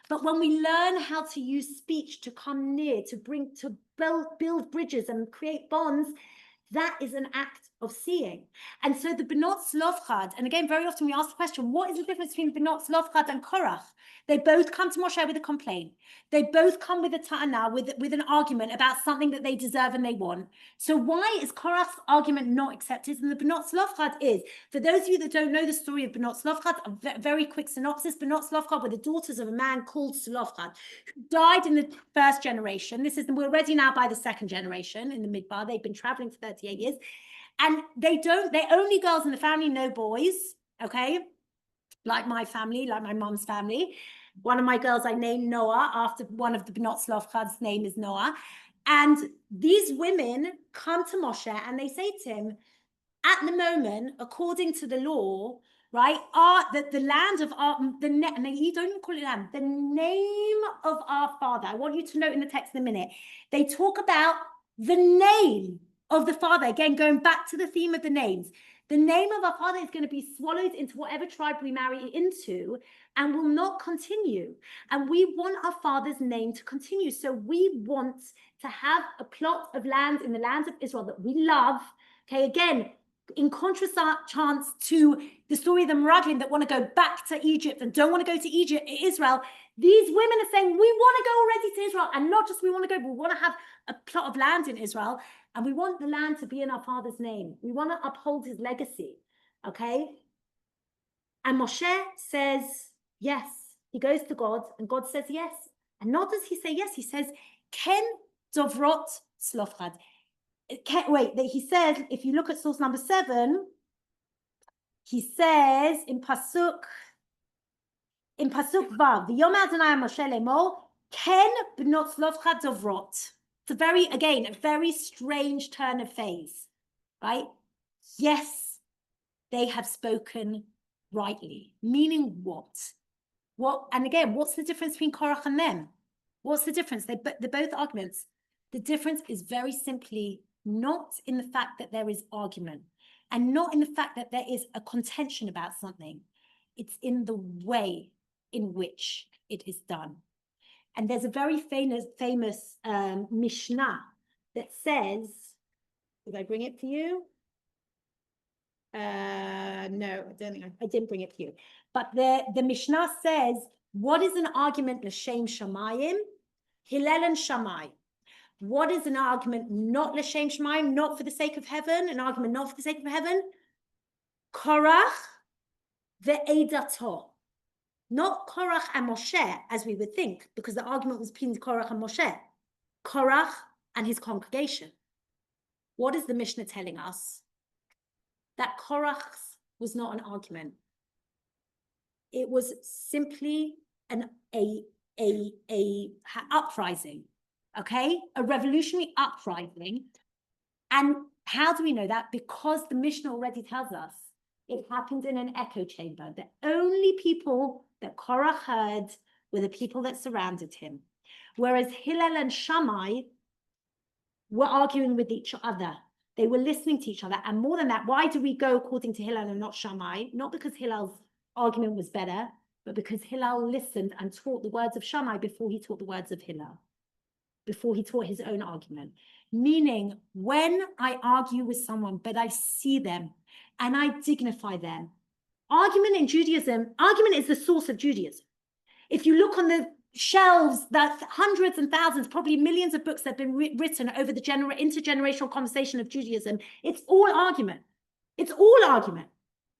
But when we learn how to use speech to come near, to build bridges and create bonds, that is an act of seeing. And so the Bnot Tzlofchad, and again, very often we ask the question, what is the difference between Bnot Tzlofchad and Korach? They both come to Moshe with a complaint. They both come with a ta'ana, with an argument about something that they deserve and they want. So why is Korach's argument not accepted? And the Bnot Tzlofchad is, for those of you that don't know the story of Bnot Tzlofchad, a very quick synopsis. Bnot Tzlofchad were the daughters of a man called Tzlofchad, who died in the first generation. We're already now by the second generation in the Midbar. They've been traveling for 38 years. And they're only girls in the family, no boys, okay? Like my family, like my mom's family. One of my girls I named Noah after one of the Bnot Tzlofchad's name is Noah. And these women come to Moshe and they say to him, at the moment, according to the law, right, the land of our, you don't even call it land, the name of our father. I want you to note in the text in a minute. They talk about the name of the father, again, going back to the theme of the names. The name of our father is going to be swallowed into whatever tribe we marry into and will not continue. And we want our father's name to continue. So we want to have a plot of land in the land of Israel that we love. Okay, again, in contrast to the story of the Meraglim that want to go back to Egypt and don't want to go to Israel, these women are saying, we want to go already to Israel. And not just we want to go, but we want to have a plot of land in Israel. And we want the land to be in our father's name. We want to uphold his legacy, okay? And Moshe says, yes. He goes to God, and God says yes. And not does he say yes, he says, Ken Dovrot Tzlofchad. He says, if you look at source number 7, he says in Pasuk Vav, V'yom Adonai Moshe lemor, Ken Bnot Tzlofchad Dovrot. It's a very strange turn of phrase, right? Yes, they have spoken rightly. Meaning what? And again, what's the difference between Korach and them? What's the difference? They're both arguments. The difference is very simply not in the fact that there is argument and not in the fact that there is a contention about something. It's in the way in which it is done. And there's a very famous Mishnah that says, did I bring it for you? No, I don't think I didn't bring it for you. But the Mishnah says, what is an argument l'shem shamayim? Hillel and Shammai. What is an argument not l'shem shamayim, not for the sake of heaven? An argument not for the sake of heaven? Korach ve'edato. Not Korach and Moshe, as we would think, because the argument was between Korach and Moshe. Korach and his congregation. What is the Mishnah telling us? That Korach's was not an argument. It was simply an uprising, okay? A revolutionary uprising. And how do we know that? Because the Mishnah already tells us it happened in an echo chamber. The only people that Korach heard were the people that surrounded him. Whereas Hillel and Shammai were arguing with each other. They were listening to each other. And more than that, why do we go according to Hillel and not Shammai? Not because Hillel's argument was better, but because Hillel listened and taught the words of Shammai before he taught the words of Hillel, before he taught his own argument. Meaning, when I argue with someone, but I see them and I dignify them. Argument in Judaism, argument is the source of Judaism. If you look on the shelves, that's hundreds and thousands, probably millions of books that have been written over the intergenerational conversation of Judaism. It's all argument. It's all argument.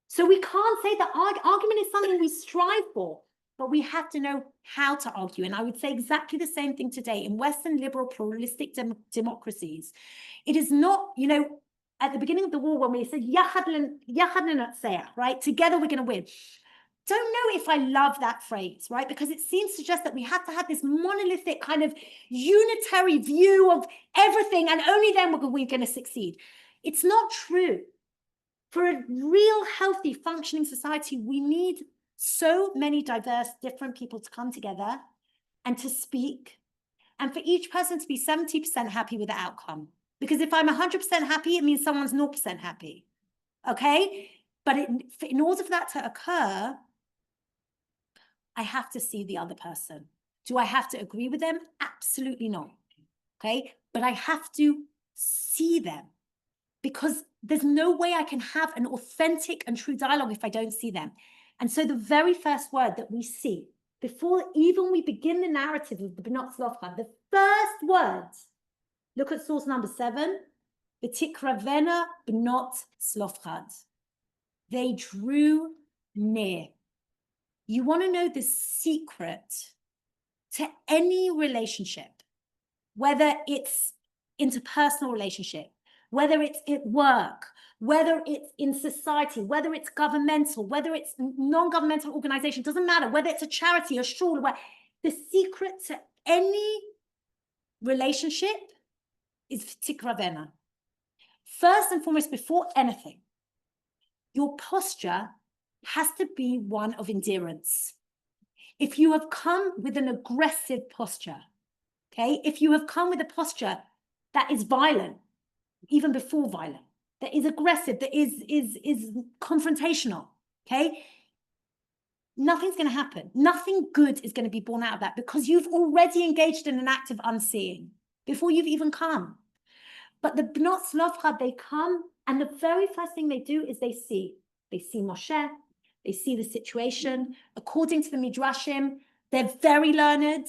So we can't say that argument is something we strive for, but we have to know how to argue. And I would say exactly the same thing today in Western liberal pluralistic democracies. It is not, you know, at the beginning of the war when we said, right? Together we're going to win. Don't know if I love that phrase, right? Because it seems to suggest that we have to have this monolithic kind of unitary view of everything, and only then we're going to succeed. It's not true. For a real, healthy, functioning society, we need so many diverse, different people to come together and to speak, and for each person to be 70% happy with the outcome. Because if I'm 100% happy, it means someone's 0% happy, okay? But in order for that to occur, I have to see the other person. Do I have to agree with them? Absolutely not, okay? But I have to see them, because there's no way I can have an authentic and true dialogue if I don't see them. And so the very first word that we see, before even we begin the narrative of the Bnot Tzlofchad, the first word, look at source number 7, V'tikravena Bnot Tzlofchad. They drew near. You want to know the secret to any relationship, whether it's interpersonal relationship, whether it's at work, whether it's in society, whether it's governmental, whether it's non-governmental organization, doesn't matter, whether it's a charity, a shul, the secret to any relationship is v'tikravena. First and foremost, before anything, your posture has to be one of endurance. If you have come with an aggressive posture, okay, if you have come with a posture that is violent, even before violent, that is aggressive, that is confrontational, okay, nothing's going to happen. Nothing good is going to be born out of that, because you've already engaged in an act of unseeing before you've even come. But the Bnot Tzlofchad, they come, and the very first thing they do is they see Moshe, they see the situation. According to the Midrashim, they're very learned.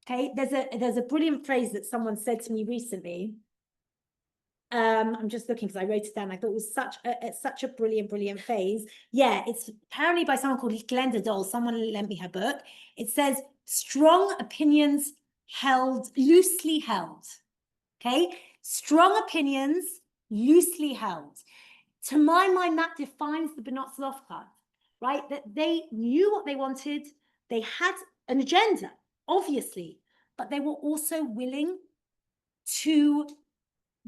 Okay, there's a brilliant phrase that someone said to me recently. I'm just looking because I wrote it down. I thought it was such a brilliant phrase. Yeah, it's apparently by someone called Glenda Dole. Someone lent me her book. It says, strong opinions loosely held. Okay, strong opinions loosely held. To my mind, that defines the Bnot Tzlofchad, right? That they knew what they wanted. They had an agenda, obviously, but they were also willing to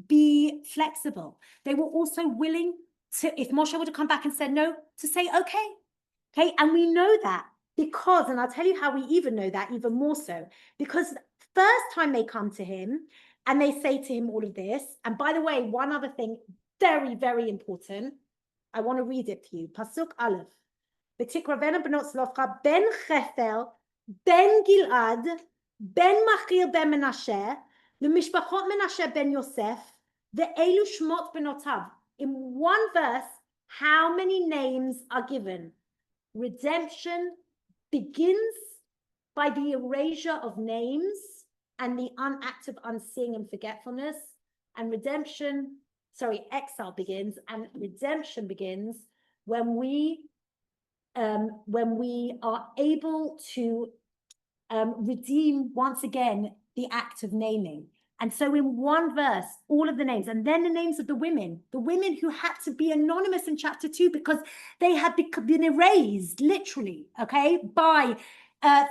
be flexible. They were also willing to, if Moshe would have come back and said no, to say, okay. And we know that because, and I'll tell you how we even know that even more so, because first time they come to him and they say to him all of this, and by the way, one other thing, very, very important, I want to read it for you. Pasuk Aleph. V'tikravena b'not Tzlofchad ben Chefer, ben Gilad, ben Machir ben Menashe, l'mishpachot Menashe ben Yosef, ve'elu shmot benotav. In one verse, how many names are given? Redemption begins by the erasure of names and the act of unseeing and forgetfulness, and exile begins, and redemption begins when we are able to redeem once again the act of naming. And so in one verse, all of the names, and then the names of the women who had to be anonymous in chapter 2 because they had been erased, literally, okay, by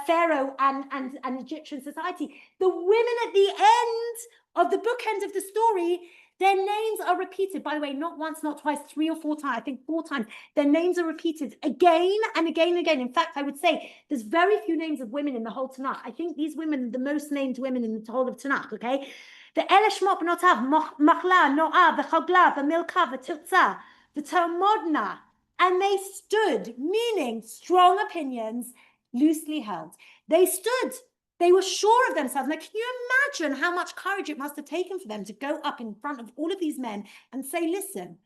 Pharaoh and Egyptian society. The women at the end of the bookend of the story, their names are repeated, by the way, not once, not twice, 3 or 4 times, I think 4 times. Their names are repeated again and again and again. In fact, I would say there's very few names of women in the whole Tanakh. I think these women are the most named women in the whole of Tanakh, okay? The Ele Shmot B'notav, Machla, Noah, V'chagla, V'milka, V'tirza, V'tarmodna, And they stood, meaning strong opinions, loosely held. They stood. They were sure of themselves. Now, can you imagine how much courage it must have taken for them to go up in front of all of these men and say, listen,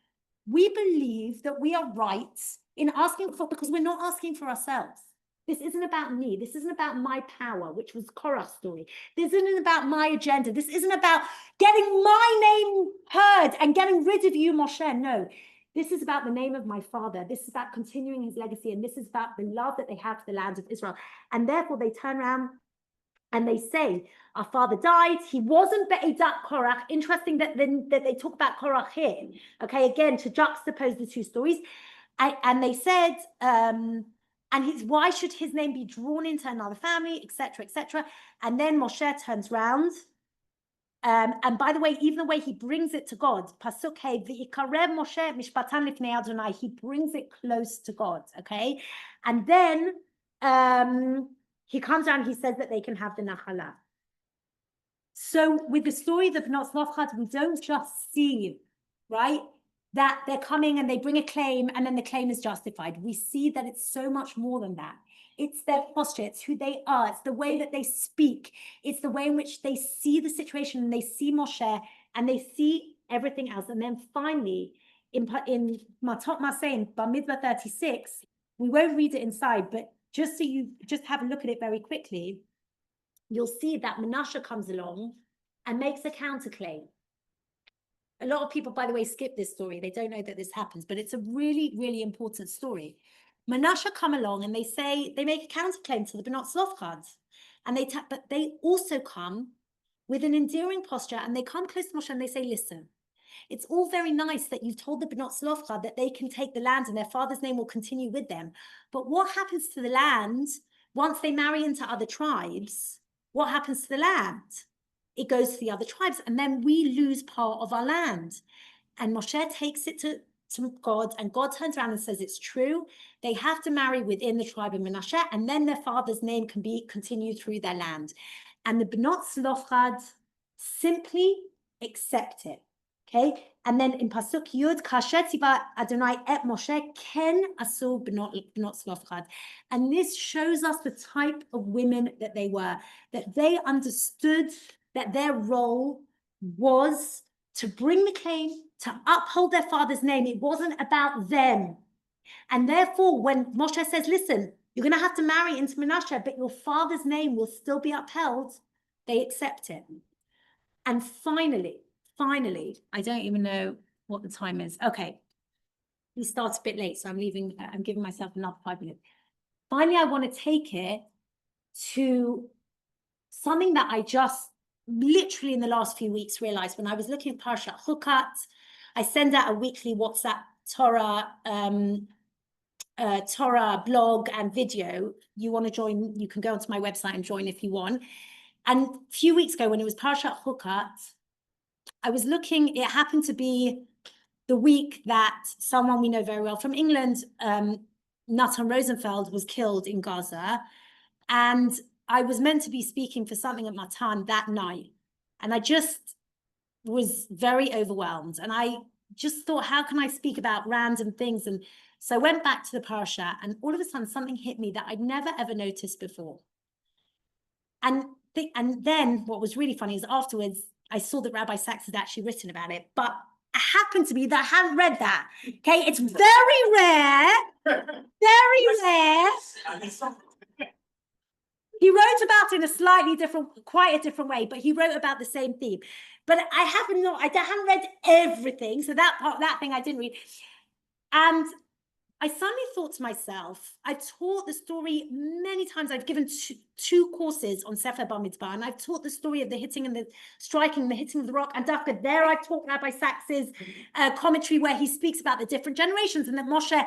we believe that we are right in asking for, because we're not asking for ourselves. This isn't about me. This isn't about my power, which was Korah's story. This isn't about my agenda. This isn't about getting my name heard and getting rid of you, Moshe. No, this is about the name of my father. This is about continuing his legacy. And this is about the love that they have for the land of Israel. And therefore they turn around and they say, our father died. He wasn't Be'edat Korach. Interesting that they talk about Korach here. Okay, again, to juxtapose the two stories. And they said, why should his name be drawn into another family, etc., etc. And then Moshe turns round. And by the way, even the way he brings it to God, Pasuk Hey, V'ikarev Moshe mishpatan lifnei Adonai, he brings it close to God, okay? And then he comes around, he says that they can have the Nachala. So with the story of the Bnot Tzlofchad, we don't just see, right, that they're coming and they bring a claim and then the claim is justified. We see that it's so much more than that. It's their posture, it's who they are, it's the way that they speak, it's the way in which they see the situation and they see Moshe and they see everything else. And then finally, in Matot Maseh, in Bamidbar 36, we won't read it inside, but just so you just have a look at it very quickly, you'll see that Menashe comes along and makes a counterclaim. A lot of people, by the way, skip this story. They don't know that this happens, but it's a really, really important story. Menashe come along and they say, they make a counterclaim to the Bnot Tzlofchad. And but they also come with an endearing posture and they come close to Moshe and they say, listen, it's all very nice that you've told the Bnot Tzlofchad that they can take the land and their father's name will continue with them. But what happens to the land once they marry into other tribes? What happens to the land? It goes to the other tribes and then we lose part of our land. And Moshe takes it to God and God turns around and says it's true. They have to marry within the tribe of Menashe and then their father's name can be continued through their land. And the Bnot Tzlofchad simply accept it. Okay, and then in Pasuk Yud, Kasher tiva Adonai et Moshe ken asu Bnot Tzlofchad. And this shows us the type of women that they were, that they understood that their role was to bring the claim, to uphold their father's name. It wasn't about them. And therefore, when Moshe says, listen, you're going to have to marry into Menashe, but your father's name will still be upheld, they accept it. And finally, I don't even know what the time is. Okay, we start a bit late, so I'm giving myself another 5 minutes. Finally, I want to take it to something that I just literally in the last few weeks realized when I was looking at Parshat Chukat. I send out a weekly WhatsApp Torah blog and video. You want to join, you can go onto my website and join if you want. And a few weeks ago when it was Parshat Chukat, I was looking, it happened to be the week that someone we know very well from England, Natan Rosenfeld, was killed in Gaza. And I was meant to be speaking for something at Matan that night. And I just was very overwhelmed. And I just thought, how can I speak about random things? And so I went back to the parsha and all of a sudden something hit me that I'd never ever noticed before. And then what was really funny is afterwards, I saw that Rabbi Sachs had actually written about it, but it happened to be that I hadn't read that. Okay, it's very rare, very rare. He wrote about it in a slightly different, quite a different way, but he wrote about the same theme. But I hadn't read everything, so that thing I didn't read. And I suddenly thought to myself, I taught the story many times. I've given two courses on Sefer Bamidbar, and I've taught the story of the hitting and the striking, the hitting of the rock. And after there, I taught Rabbi Sachs's commentary where he speaks about the different generations and that Moshe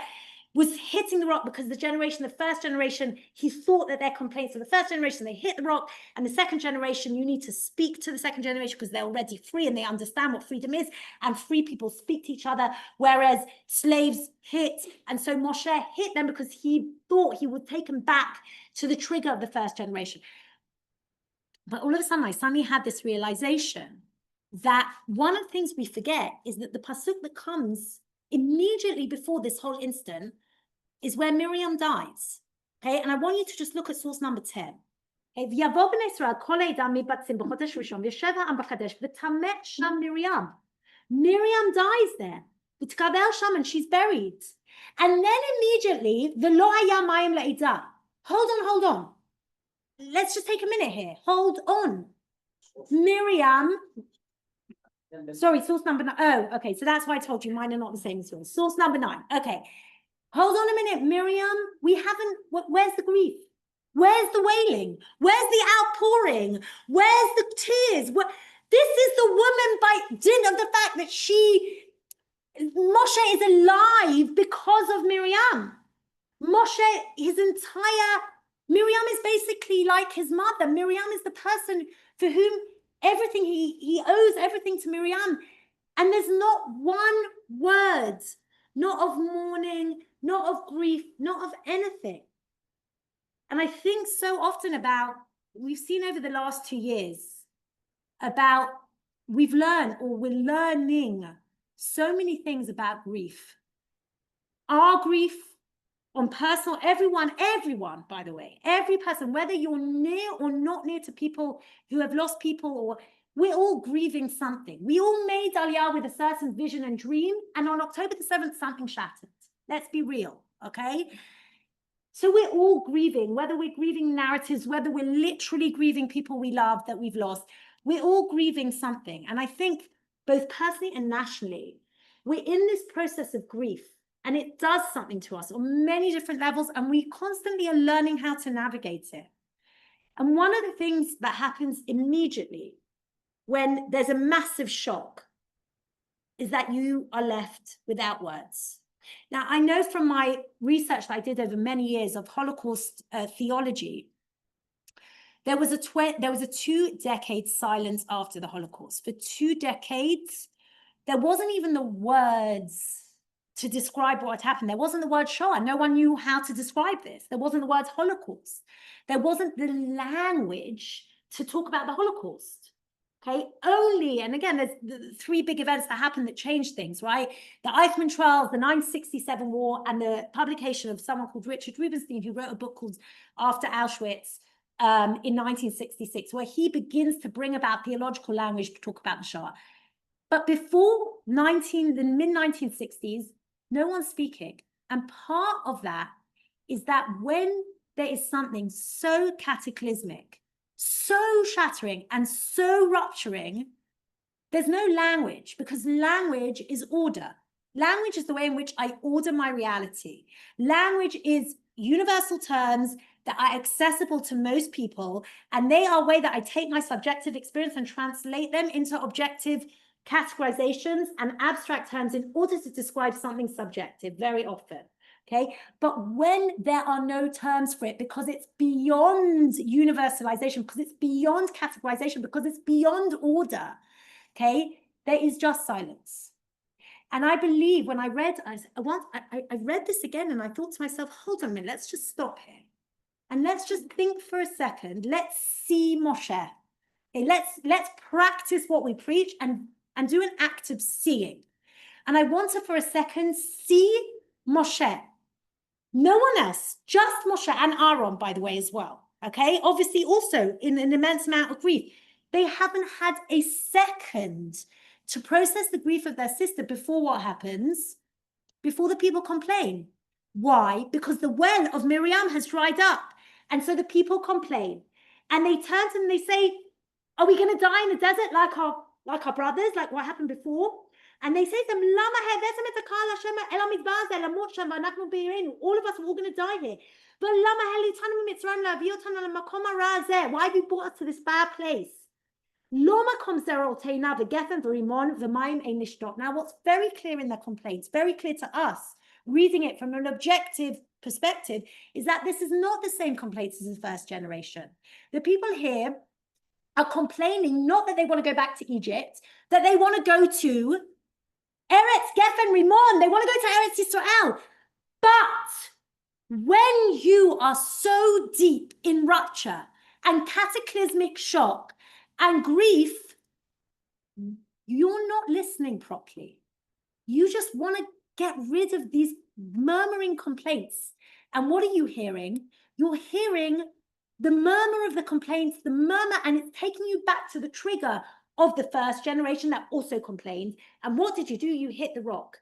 was hitting the rock because the first generation, he thought that their complaints of the first generation, they hit the rock, and the second generation, you need to speak to the second generation because they're already free and they understand what freedom is, and free people speak to each other, whereas slaves hit. And so Moshe hit them because he thought he would take them back to the trigger of the first generation. But all of a sudden, I suddenly had this realization that one of the things we forget is that the pasuk that comes immediately before this whole incident is where Miriam dies. Okay, and I want you to just look at source number 10. Okay, ויבוא בני ישראל כל העדה מקבצים בחודש ראשון, וישב העם בקדש, ותמת שם מרים. Miriam dies there. ותקבר שם, and she's buried. And then immediately, ולא היה מים לעדה. Hold on. Let's just take a minute here. Hold on. Miriam, sorry, source number 9. Oh, okay, so that's why I told you mine are not the same as yours. Source number 9. Okay. Hold on a minute, Miriam. We haven't, where's the grief? Where's the wailing? Where's the outpouring? Where's the tears? This is the woman by dint of the fact that Moshe is alive because of Miriam. Miriam is basically like his mother. Miriam is the person for whom everything, he owes everything to Miriam. And there's not one word, not of mourning, not of grief, not of anything. And I think so often about, we've seen over the last 2 years, about we've learned or we're learning so many things about grief. Our grief on personal, everyone, by the way, every person, whether you're near or not near to people who have lost people, or we're all grieving something. We all made Aliyah with a certain vision and dream, and on October the 7th, something shattered. Let's be real, okay? So we're all grieving, whether we're grieving narratives, whether we're literally grieving people we love that we've lost, we're all grieving something. And I think both personally and nationally, we're in this process of grief, and it does something to us on many different levels, and we constantly are learning how to navigate it. And one of the things that happens immediately when there's a massive shock is that you are left without words. Now, I know from my research that I did over many years of Holocaust theology, there was a 2-decade silence after the Holocaust. For 2 decades, there wasn't even the words to describe what had happened. There wasn't the word Shoah. No one knew how to describe this. There wasn't the word Holocaust. There wasn't the language to talk about the Holocaust. Okay, only, and again, there's the 3 big events that happened that changed things, right? The Eichmann trials, the 1967 war, and the publication of someone called Richard Rubenstein, who wrote a book called After Auschwitz in 1966, where he begins to bring about theological language to talk about the Shoah. But before the mid-1960s, no one's speaking. And part of that is that when there is something so cataclysmic, so shattering and so rupturing, there's no language, because language is order. Language is the way in which I order my reality. Language is universal terms that are accessible to most people, and they are a way that I take my subjective experience and translate them into objective categorizations and abstract terms in order to describe something subjective very often. Okay, but when there are no terms for it, because it's beyond universalization, because it's beyond categorization, because it's beyond order, okay, there is just silence. And I believe when I read, I read this again, and I thought to myself, hold on a minute, let's just stop here. And let's just think for a second. Let's see Moshe. Okay, let's practice what we preach and do an act of seeing. And I want to, for a second, see Moshe. No one else, just Moshe and Aaron, by the way, as well. Okay, obviously also in an immense amount of grief. They haven't had a second to process the grief of their sister before what happens, before the people complain. Why? Because the well of Miriam has dried up. And so the people complain. And they turn to them and they say, are we going to die in the desert like our brothers, like what happened before? And they say to them, all of us are all going to die here. But why have you brought us to this bad place? Now, what's very clear in their complaints, very clear to us, reading it from an objective perspective, is that this is not the same complaints as the first generation. The people here are complaining not that they want to go back to Egypt, that they want to go to Eretz Geffen Rimon. They want to go to Eretz Israel. But when you are so deep in rupture and cataclysmic shock and grief, you're not listening properly. You just want to get rid of these murmuring complaints. And what are you hearing? You're hearing the murmur of the complaints, the murmur, and it's taking you back to the trigger of the first generation that also complained. And what did you do? You hit the rock.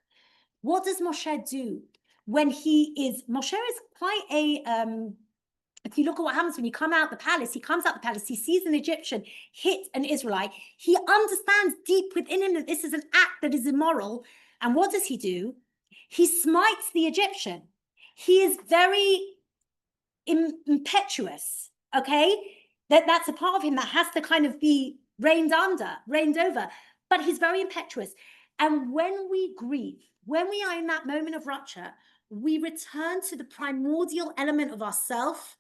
What does Moshe do when Moshe is quite if you look at what happens when you come out the palace, he comes out the palace, he sees an Egyptian hit an Israelite. He understands deep within him that this is an act that is immoral. And what does he do? He smites the Egyptian. He is very impetuous, okay? That's a part of him that has to kind of be reigned over, but he's very impetuous. And when we grieve, when we are in that moment of rupture, we return to the primordial element of ourself,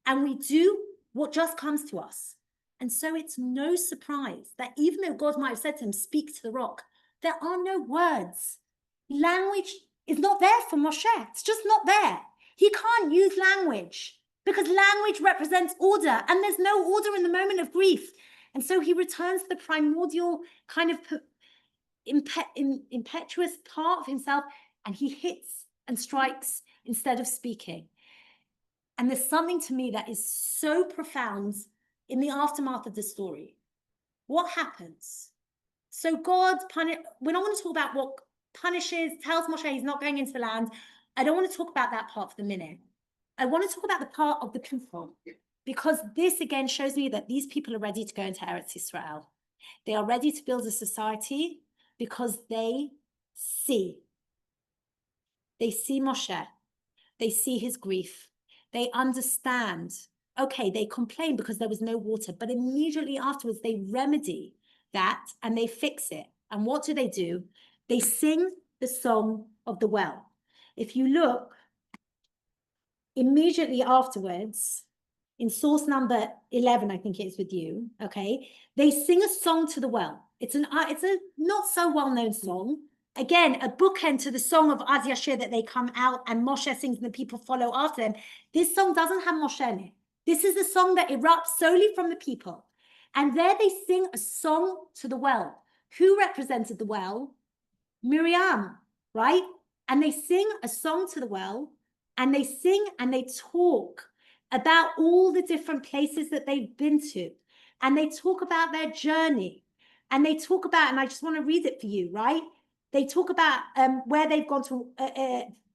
and we do what just comes to us. And so it's no surprise that even though God might have said to him, speak to the rock, there are no words. Language is not there for Moshe. It's just not there. He can't use language because language represents order, and there's no order in the moment of grief. And so he returns to the primordial kind of impetuous part of himself, and he hits and strikes instead of speaking. And there's something to me that is so profound in the aftermath of the story. What happens? So God we don't want to talk about what punishes, tells Moshe he's not going into the land. I don't want to talk about that part for the minute. I want to talk about the part of the people, because this again shows me that these people are ready to go into Eretz Israel. They are ready to build a society because they see Moshe, they see his grief, they understand. Okay, they complain because there was no water, but immediately afterwards they remedy that and they fix it. And what do? They sing the song of the well. If you look immediately afterwards, in source number 11, I think it is with you, okay, they sing a song to the well. It's a not so well-known song. Again, a bookend to the song of Az Yashir that they come out and Moshe sings and the people follow after them. This song doesn't have Moshe in it. This is a song that erupts solely from the people. And there they sing a song to the well. Who represented the well? Miriam, right? And they sing a song to the well, and they sing and they talk about all the different places that they've been to. And they talk about their journey. And they talk about, and I just want to read it for you, right? They talk about where they've gone to,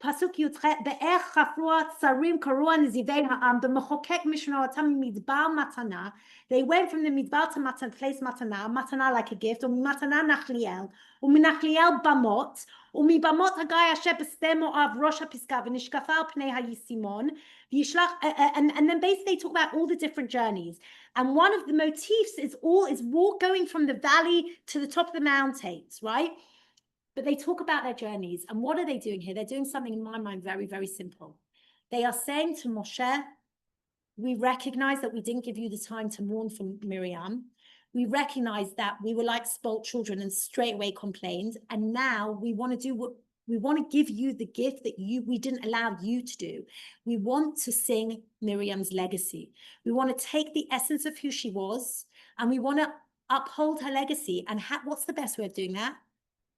Pasuk Yutret, Be'er Chafua Tsarim Karua Nizivei Ha'am, B'mechokek Mishnoatam Midbar Matana. They went from the Midbar to Matana, place Matana like a gift, or Matana Nachliel, or Minachliel Bamot, or Mibamot Hagai Asher B'stem Moav Rosh HaPiska, V'nishkafa Al Pnei HaYisimon, and then basically they talk about all the different journeys. And one of the motifs is walk going from the valley to the top of the mountains, right? But they talk about their journeys. And what are they doing here? They're doing something in my mind very, very simple. They are saying to Moshe, we recognize that we didn't give you the time to mourn for Miriam. We recognize that we were like spoilt children and straight away complained. And now we want to do what we want to give you, the gift that we didn't allow you to do. We want to sing Miriam's legacy. We want to take the essence of who she was, and we want to uphold her legacy. And what's the best way of doing that?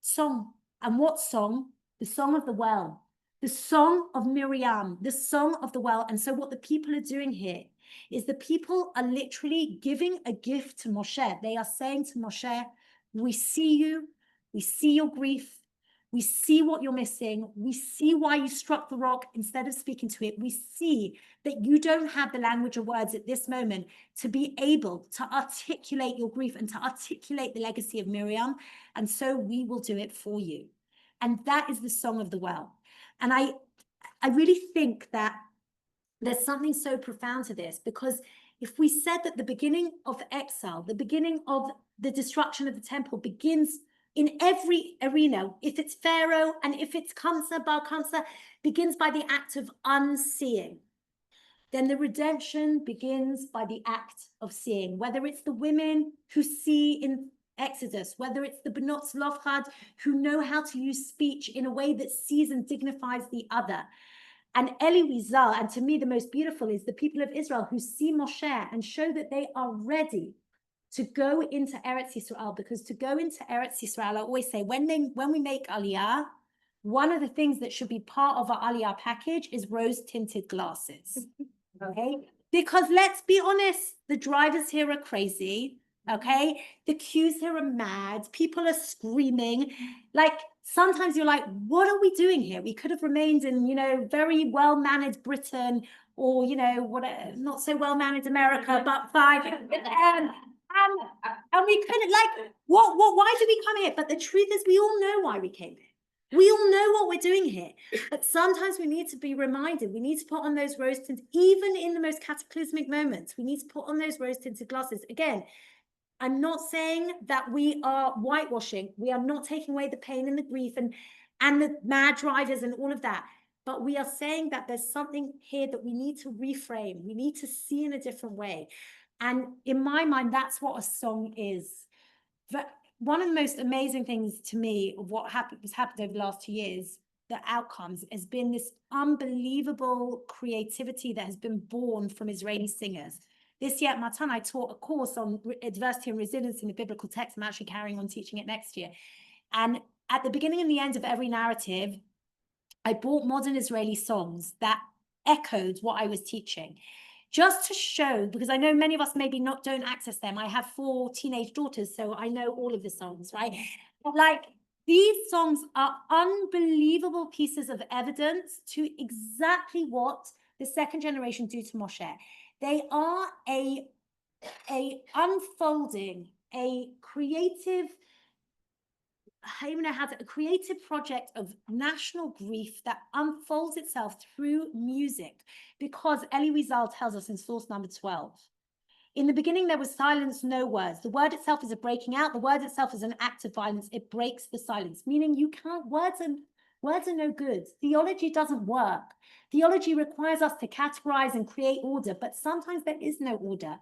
Song. And what song? The song of the well, the song of Miriam, the song of the well. And so what the people are doing here is the people are literally giving a gift to Moshe. They are saying to Moshe, we see you, we see your grief, we see what you're missing, we see why you struck the rock instead of speaking to it. We see that you don't have the language of words at this moment to be able to articulate your grief and to articulate the legacy of Miriam. And so we will do it for you. And that is the song of the well. And I really think that there's something so profound to this, because if we said that the beginning of exile, the beginning of the destruction of the temple begins in every arena, if it's Pharaoh and if it's Kamsa, Bar Kamsa, begins by the act of unseeing, then the redemption begins by the act of seeing, whether it's the women who see in Exodus, whether it's the Benot Zlofchad who know how to use speech in a way that sees and dignifies the other. And Eli Wizar, and to me the most beautiful is the people of Israel who see Moshe and show that they are ready to go into Eretz Yisrael, because to go into Eretz Yisrael, I always say, when we make Aliyah, one of the things that should be part of our Aliyah package is rose-tinted glasses, okay? Because let's be honest, the drivers here are crazy, okay? The queues here are mad. People are screaming. Like, sometimes you're like, what are we doing here? We could have remained in, you know, very well-managed Britain or, you know, what, not so well-managed America, but fine. And we couldn't, like, why did we come here? But the truth is, we all know why we came here. We all know what we're doing here, but sometimes we need to be reminded. We need to put on those rose tinted, even in the most cataclysmic moments, we need to put on those rose tinted glasses. Again, I'm not saying that we are whitewashing. We are not taking away the pain and the grief and the mad drivers and all of that. But we are saying that there's something here that we need to reframe. We need to see in a different way. And in my mind, that's what a song is. One of the most amazing things to me of what has happened over the last 2 years, the outcomes, has been this unbelievable creativity that has been born from Israeli singers. This year at Matan, I taught a course on diversity and resilience in the biblical text. I'm actually carrying on teaching it next year. And at the beginning and the end of every narrative, I brought modern Israeli songs that echoed what I was teaching, just to show, because I know many of us maybe don't access them. I have 4 teenage daughters, so I know all of the songs, right? But like, these songs are unbelievable pieces of evidence to exactly what the second generation do to Moshe. They are a unfolding, a creative, I don't even know how to, a creative project of national grief that unfolds itself through music, because Elie Wiesel tells us in source number 12, in the beginning there was silence, no words. The word itself is a breaking out. The word itself is an act of violence. It breaks the silence, meaning you can't, words are no good. Theology doesn't work. Theology requires us to categorize and create order, but sometimes there is no order.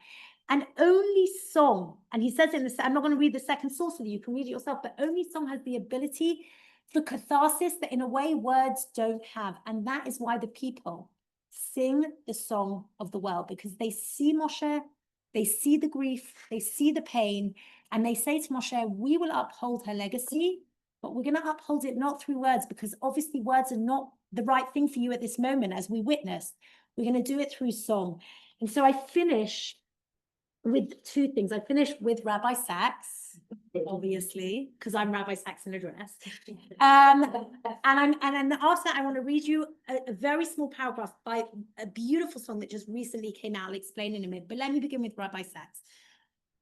And only song, and he says in I'm not going to read the second source with you, you can read it yourself, but only song has the ability for catharsis that in a way words don't have. And that is why the people sing the song of the well, because they see Moshe, they see the grief, they see the pain, and they say to Moshe, we will uphold her legacy, but we're going to uphold it not through words, because obviously words are not the right thing for you at this moment, as we witnessed. We're going to do it through song. And so I finish with 2 things. I finished with Rabbi Sachs, obviously, because I'm Rabbi Sachs in a dress. And then after that, I want to read you a very small paragraph by a beautiful song that just recently came out. I'll explain in a minute. But let me begin with Rabbi Sachs.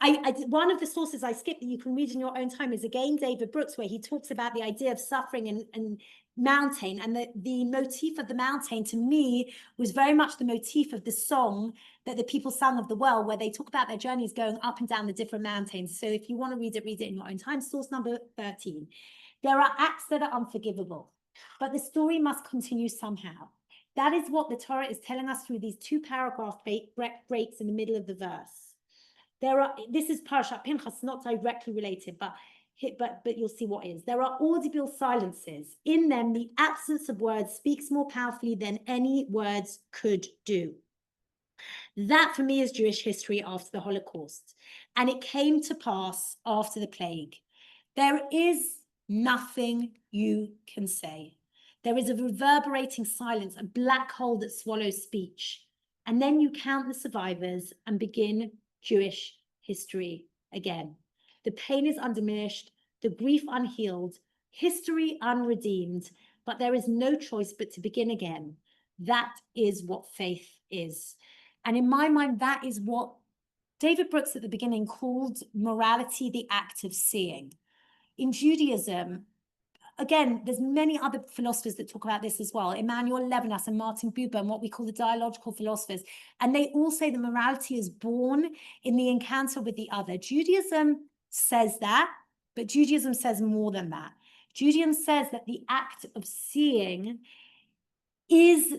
One of the sources I skipped that you can read in your own time is again David Brooks, where he talks about the idea of suffering and mountain, and the motif of the mountain to me was very much the motif of the song that the people sang of the well, where they talk about their journeys going up and down the different mountains. So if you want to read it in your own time. Source number 13. There are acts that are unforgivable, but the story must continue somehow. That is what the Torah is telling us through these 2 paragraph breaks in the middle of the verse. This is Parashat Pinchas, not directly related, but you'll see what is. There are audible silences. In them, the absence of words speaks more powerfully than any words could do. That, for me, is Jewish history after the Holocaust. And it came to pass after the plague. There is nothing you can say. There is a reverberating silence, a black hole that swallows speech. And then you count the survivors and begin Jewish history again. The pain is undiminished, the grief unhealed, history unredeemed, but there is no choice but to begin again. That is what faith is. And in my mind, that is what David Brooks at the beginning called morality, the act of seeing. In Judaism, again, there's many other philosophers that talk about this as well. Emmanuel Levinas and Martin Buber, and what we call the dialogical philosophers. And they all say the morality is born in the encounter with the other. Judaism says that, but Judaism says more than that. Judaism says that the act of seeing is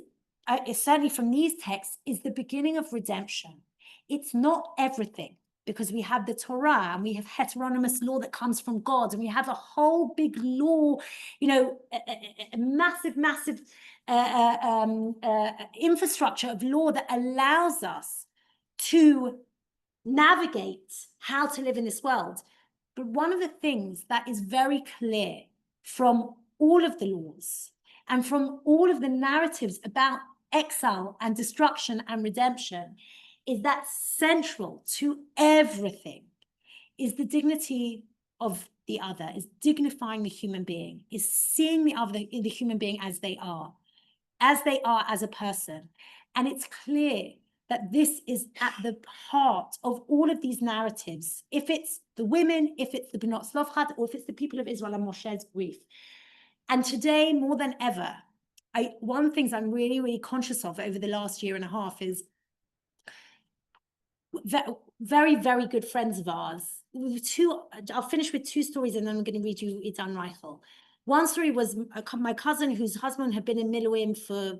certainly from these texts, is the beginning of redemption. It's not everything, because we have the Torah and we have heteronomous law that comes from God, and we have a whole big law, you know, a massive infrastructure of law that allows us to navigate how to live in this world. But one of the things that is very clear from all of the laws and from all of the narratives about exile and destruction and redemption is that central to everything is the dignity of the other, is dignifying the human being, is seeing the human being as they are as a person. And it's clear that this is at the heart of all of these narratives. If it's the women, if it's the Bnot Tzlofchad, or if it's the people of Israel and Moshe's grief. And today, more than ever, one of the things I'm really, really conscious of over the last year and a half is very, very good friends of ours. I'll finish with two stories and then I'm going to read you Idan Reichel. One story was my cousin whose husband had been in Miluim for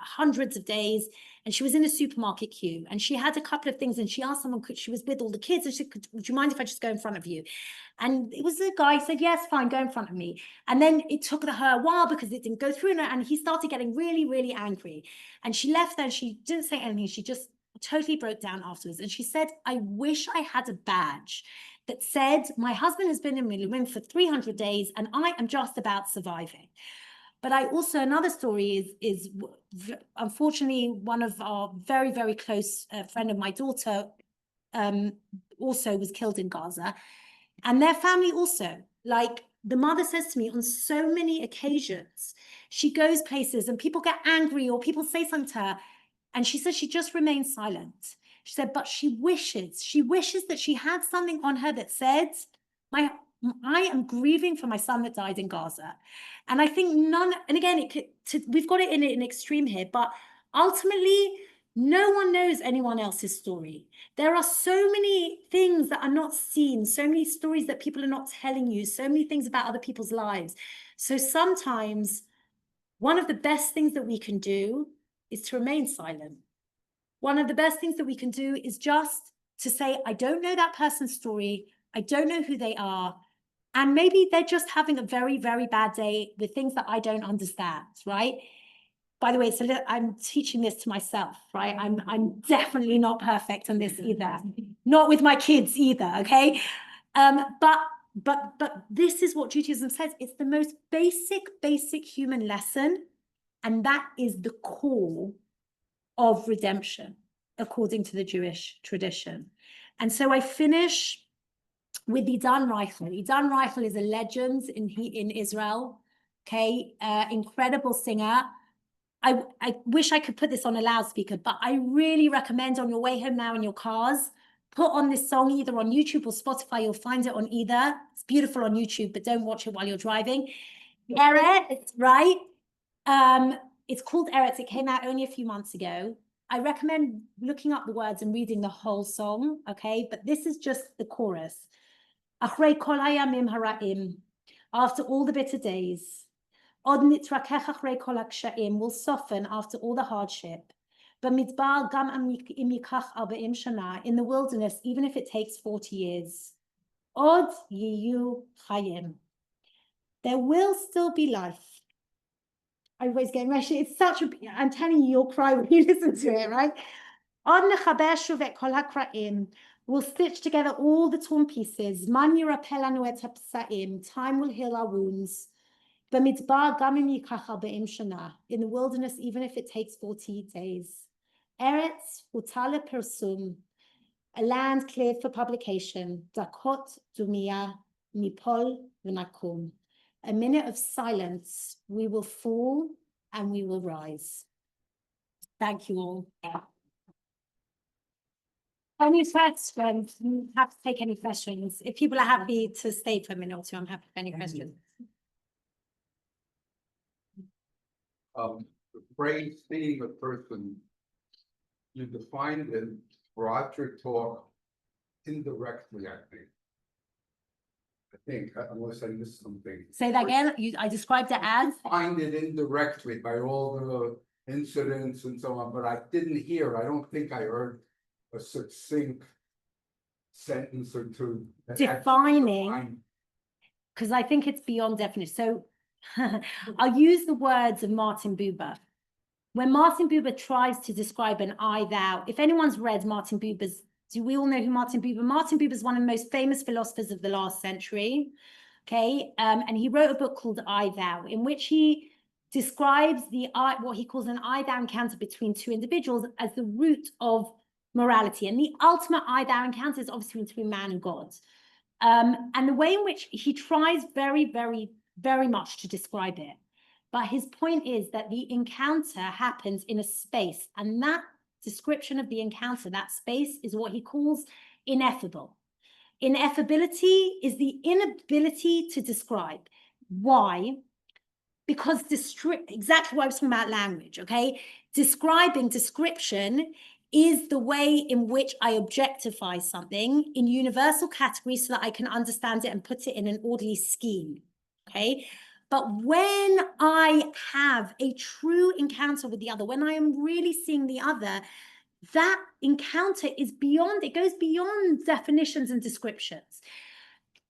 hundreds of days, and she was in a supermarket queue and she had a couple of things and she asked someone, she was with all the kids, and she said, would you mind if I just go in front of you? And it was a guy said, yes, fine, go in front of me. And then it took her a while because it didn't go through, and he started getting really, really angry. And she left there and she didn't say anything. She just totally broke down afterwards. And she said, I wish I had a badge that said, my husband has been in Miluim for 300 days and I am just about surviving. But I also, another story is unfortunately, one of our very, very close friend of my daughter also was killed in Gaza. And their family also, like the mother says to me on so many occasions, she goes places and people get angry or people say something to her. And she says she just remains silent. She said, but she wishes that she had something on her that said, I am grieving for my son that died in Gaza. And I think and again, we've got it in an extreme here, but ultimately, no one knows anyone else's story. There are so many things that are not seen, so many stories that people are not telling you, so many things about other people's lives. So sometimes one of the best things that we can do is to remain silent. One of the best things that we can do is just to say, I don't know that person's story. I don't know who they are. And maybe they're just having a very, very bad day with things that I don't understand, right? By the way, so I'm teaching this to myself, right? I'm definitely not perfect on this either. Not with my kids either, okay? But this is what Judaism says. It's the most basic human lesson. And that is the core of redemption, according to the Jewish tradition. And so I finish with Idan Reichel. Idan Reichel is a legend in Israel, okay? Incredible singer. I wish I could put this on a loudspeaker, but I really recommend on your way home now in your cars, put on this song either on YouTube or Spotify. You'll find it on either. It's beautiful on YouTube, but don't watch it while you're driving. Eretz, right? It's called Eretz. It came out only a few months ago. I recommend looking up the words and reading the whole song, okay? But this is just the chorus. Achrei kol hayamim hara'im, after all the bitter days. Od nitrakech achrei kol haksha'im, will soften after all the hardship. B'midbar gam im yikach 40 shana, in the wilderness, even if it takes 40 years. Od yiyu chayim, there will still be life. Everybody's getting ready. It's such a, I'm telling you, you'll cry when you listen to it, right? Od nechaber shuv kol hakra'im, we'll stitch together all the torn pieces. Man yirapeh lanu et hapsa'im, time will heal our wounds. B'midbar gam im yikach 40 shana, in the wilderness, even if it takes 40 days. Eretz hutar lepersum, a land cleared for publication. Dakot dumia nipol v'nakum. A minute of silence, we will fall and we will rise. Thank you all. Any questions? You have to take any questions. If people are happy to stay for a minute or two, I'm happy for any questions. The phrase seeing a person, you defined it, Roger talk indirectly, I think, unless I missed something. Say that again. I described it as? Find it indirectly by all the incidents and so on, but I didn't hear, I don't think I heard a succinct sentence or two. Defining, because I think it's beyond definition. So I'll use the words of Martin Buber. When Martin Buber tries to describe an I, thou, if anyone's read Martin Buber's, do we all know who Martin Buber? Martin Buber is one of the most famous philosophers of the last century. Okay, and he wrote a book called I Thou, in which he describes what he calls an I Thou encounter between two individuals as the root of morality. And the ultimate I Thou encounter is obviously between man and God. And the way in which he tries very, very, very much to describe it. But his point is that the encounter happens in a space, and that description of the encounter, that space, is what he calls ineffable. Ineffability is the inability to describe. Why? Because exactly what I was talking about language, okay? Description is the way in which I objectify something in universal categories so that I can understand it and put it in an orderly scheme, okay? But when I have a true encounter with the other, when I am really seeing the other, that encounter is beyond, it goes beyond definitions and descriptions.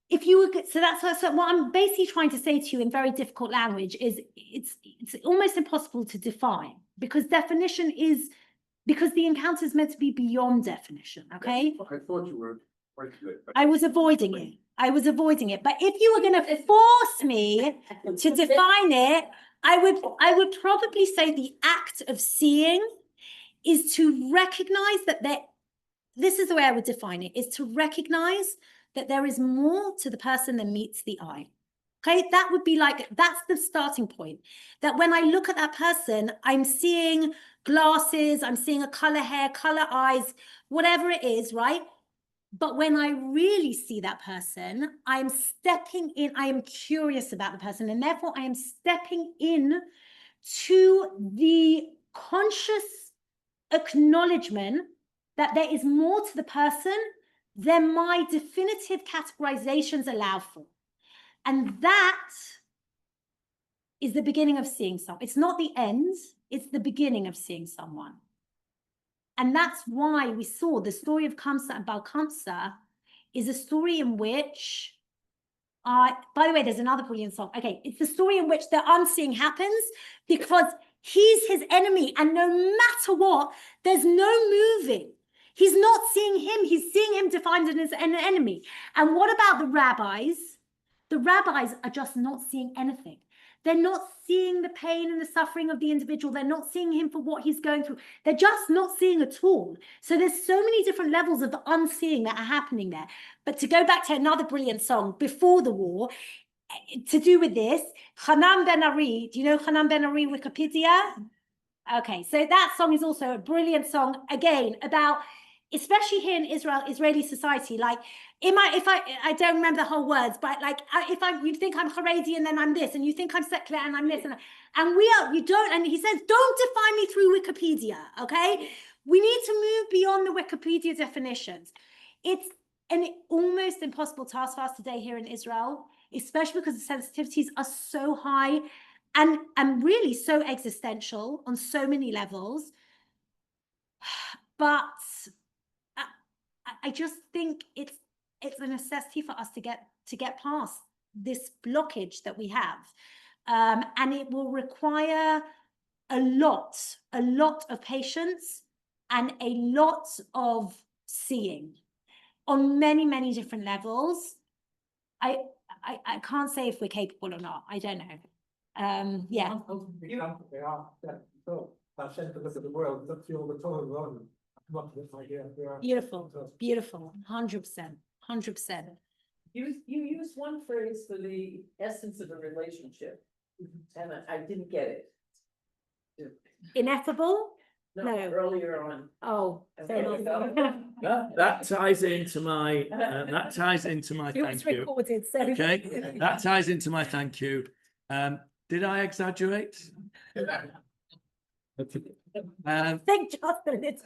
If you were, so that's what I'm basically trying to say to you in very difficult language is it's almost impossible to define, because definition is, because the encounter is meant to be beyond definition, okay? I thought you were quite good. I was avoiding it. But if you were going to force me to define it, I would probably say the act of seeing is to recognize that this is the way I would define it, is to recognize that there is more to the person than meets the eye. Okay, that would be like, that's the starting point. That when I look at that person, I'm seeing glasses, I'm seeing a color hair, color eyes, whatever it is, right? But when I really see that person, I'm stepping in, I am curious about the person, and therefore I am stepping in to the conscious acknowledgement that there is more to the person than my definitive categorizations allow for. And that is the beginning of seeing someone. It's not the end, it's the beginning of seeing someone. And that's why we saw the story of Kamsa and Balkamsa is a story in which, by the way, there's another brilliant song. Okay, it's the story in which the unseeing happens because he's his enemy, and no matter what, there's no moving. He's not seeing him, he's seeing him defined as an enemy. And what about the rabbis? The rabbis are just not seeing anything. They're not seeing the pain and the suffering of the individual. They're not seeing him for what he's going through. They're just not seeing at all. So there's so many different levels of unseeing that are happening there. But to go back to another brilliant song before the war, to do with this, Hanan Ben Ari, do you know Hanan Ben Ari Wikipedia? Okay, so that song is also a brilliant song, again, about, especially here in Israeli society, like, I don't remember the whole words, but like, you think I'm Haredi and then I'm this, and you think I'm secular and I'm this, and you don't, and he says, don't define me through Wikipedia, okay? We need to move beyond the Wikipedia definitions. It's an almost impossible task for us today here in Israel, especially because the sensitivities are so high and really so existential on so many levels. But I just think it's a necessity for us to get past this blockage that we have, and it will require a lot of patience and a lot of seeing on many different levels. I can't say if we're capable or not. I don't know. Yeah. Beautiful. 100%. You use one phrase for the essence of a relationship, and I didn't get it. Ineffable? No, earlier on. Oh, There you go. That ties into my it was thank you. recorded, so Okay, that ties into my thank you. Did I exaggerate? thank Justin. It's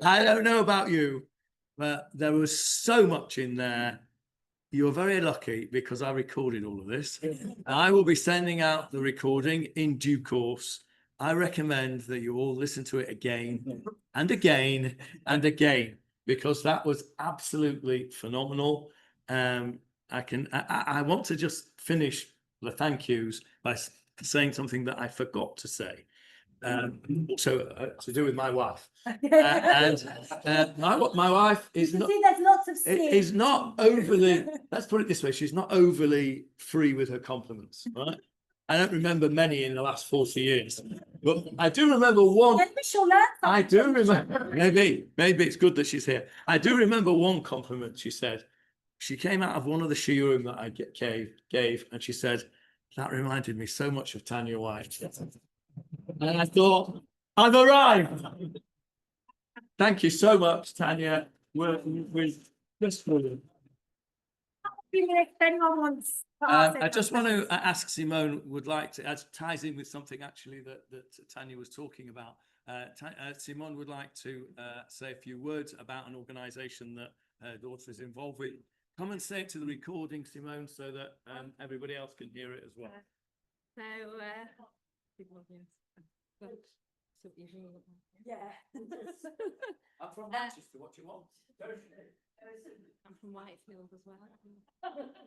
I don't know about you, but there was so much in there. You're very lucky because I recorded all of this. I will be sending out the recording in due course. I recommend that you all listen to it again and again and again, because that was absolutely phenomenal. I want to just finish the thank yous by saying something that I forgot to say. also to do with my wife. My wife is not. See, there's lots of Is not overly, let's put it this way, she's not overly free with her compliments, right? I don't remember many in the last 40 years, but I do remember one. Maybe she'll learn I something. do remember, maybe it's good that she's here. I do remember one compliment she said. She came out of one of the shiurim that I gave, and she said, that reminded me so much of Tanya White. And I thought, I've arrived. Thank you so much, Tanya. We're just brilliant. If anyone wants to ask I just want anyone to ask Simone would like to, as ties in with something actually that Tanya was talking about. Simone would like to say a few words about an organisation that her daughter is involved with. Come and say it to the recording, Simone, so that everybody else can hear it as well. Yeah. I'm from Manchester. What do you want? I'm from Whitefield as well.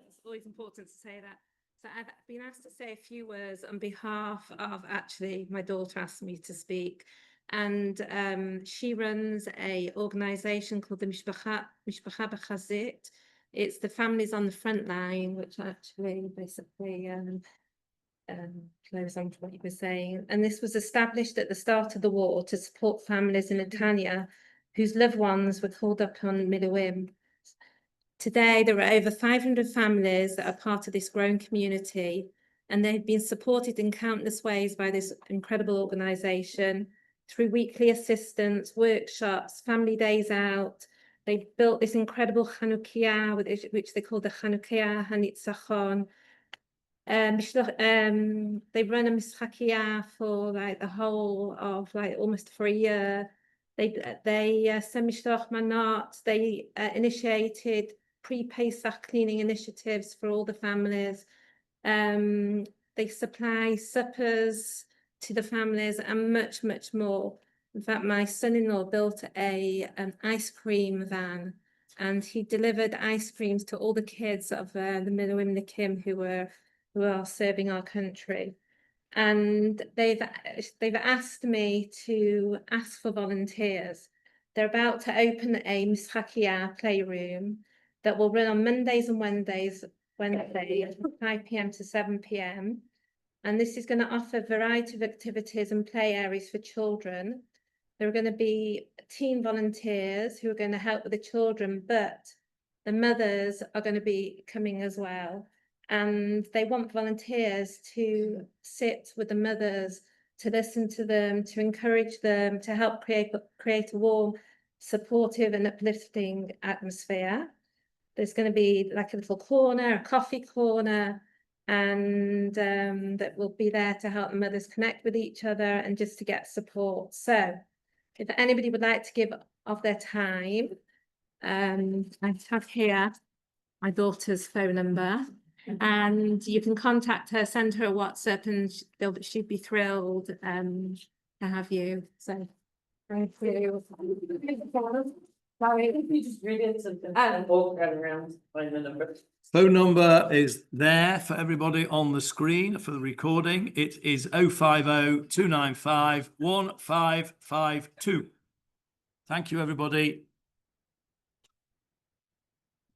It's always important to say that. So I've been asked to say a few words on behalf of, actually, my daughter asked me to speak. And she runs a organisation called the Mishpacha B'Chazit. It's the families on the front line, which actually basically close on to what you were saying. And this was established at the start of the war to support families in Tanya whose loved ones were called up on Miluim. Today, there are over 500 families that are part of this growing community, and they've been supported in countless ways by this incredible organisation through weekly assistance, workshops, family days out. They've built this incredible Chanukiah, which they call the Chanukiah Hanitzachon. They run a Mischakiah for like the whole of like almost for a year. They send Mishloach Manat. They initiated pre-Pesach cleaning initiatives for all the families. They supply suppers to the families and much, much more. In fact, my son-in-law built an ice cream van, and he delivered ice creams to all the kids of the Miluim Nikim who are serving our country. And they've asked me to ask for volunteers. They're about to open a Mischakiah playroom that will run on Mondays and Wednesdays from 5 p.m. to 7 p.m. And this is going to offer a variety of activities and play areas for children. There are going to be teen volunteers who are going to help with the children, but the mothers are going to be coming as well. And they want volunteers to sit with the mothers, to listen to them, to encourage them, to help create a warm, supportive and uplifting atmosphere. There's going to be like a little corner, a coffee corner, and that will be there to help the mothers connect with each other and just to get support. So if anybody would like to give of their time, I have here my daughter's phone number. And you can contact her, send her a WhatsApp, and she'd be thrilled to have you. So thank you. Sorry. If you just read it and walk around, find the number. Phone number is there for everybody on the screen for the recording. It is 050 295 1552. Thank you, everybody.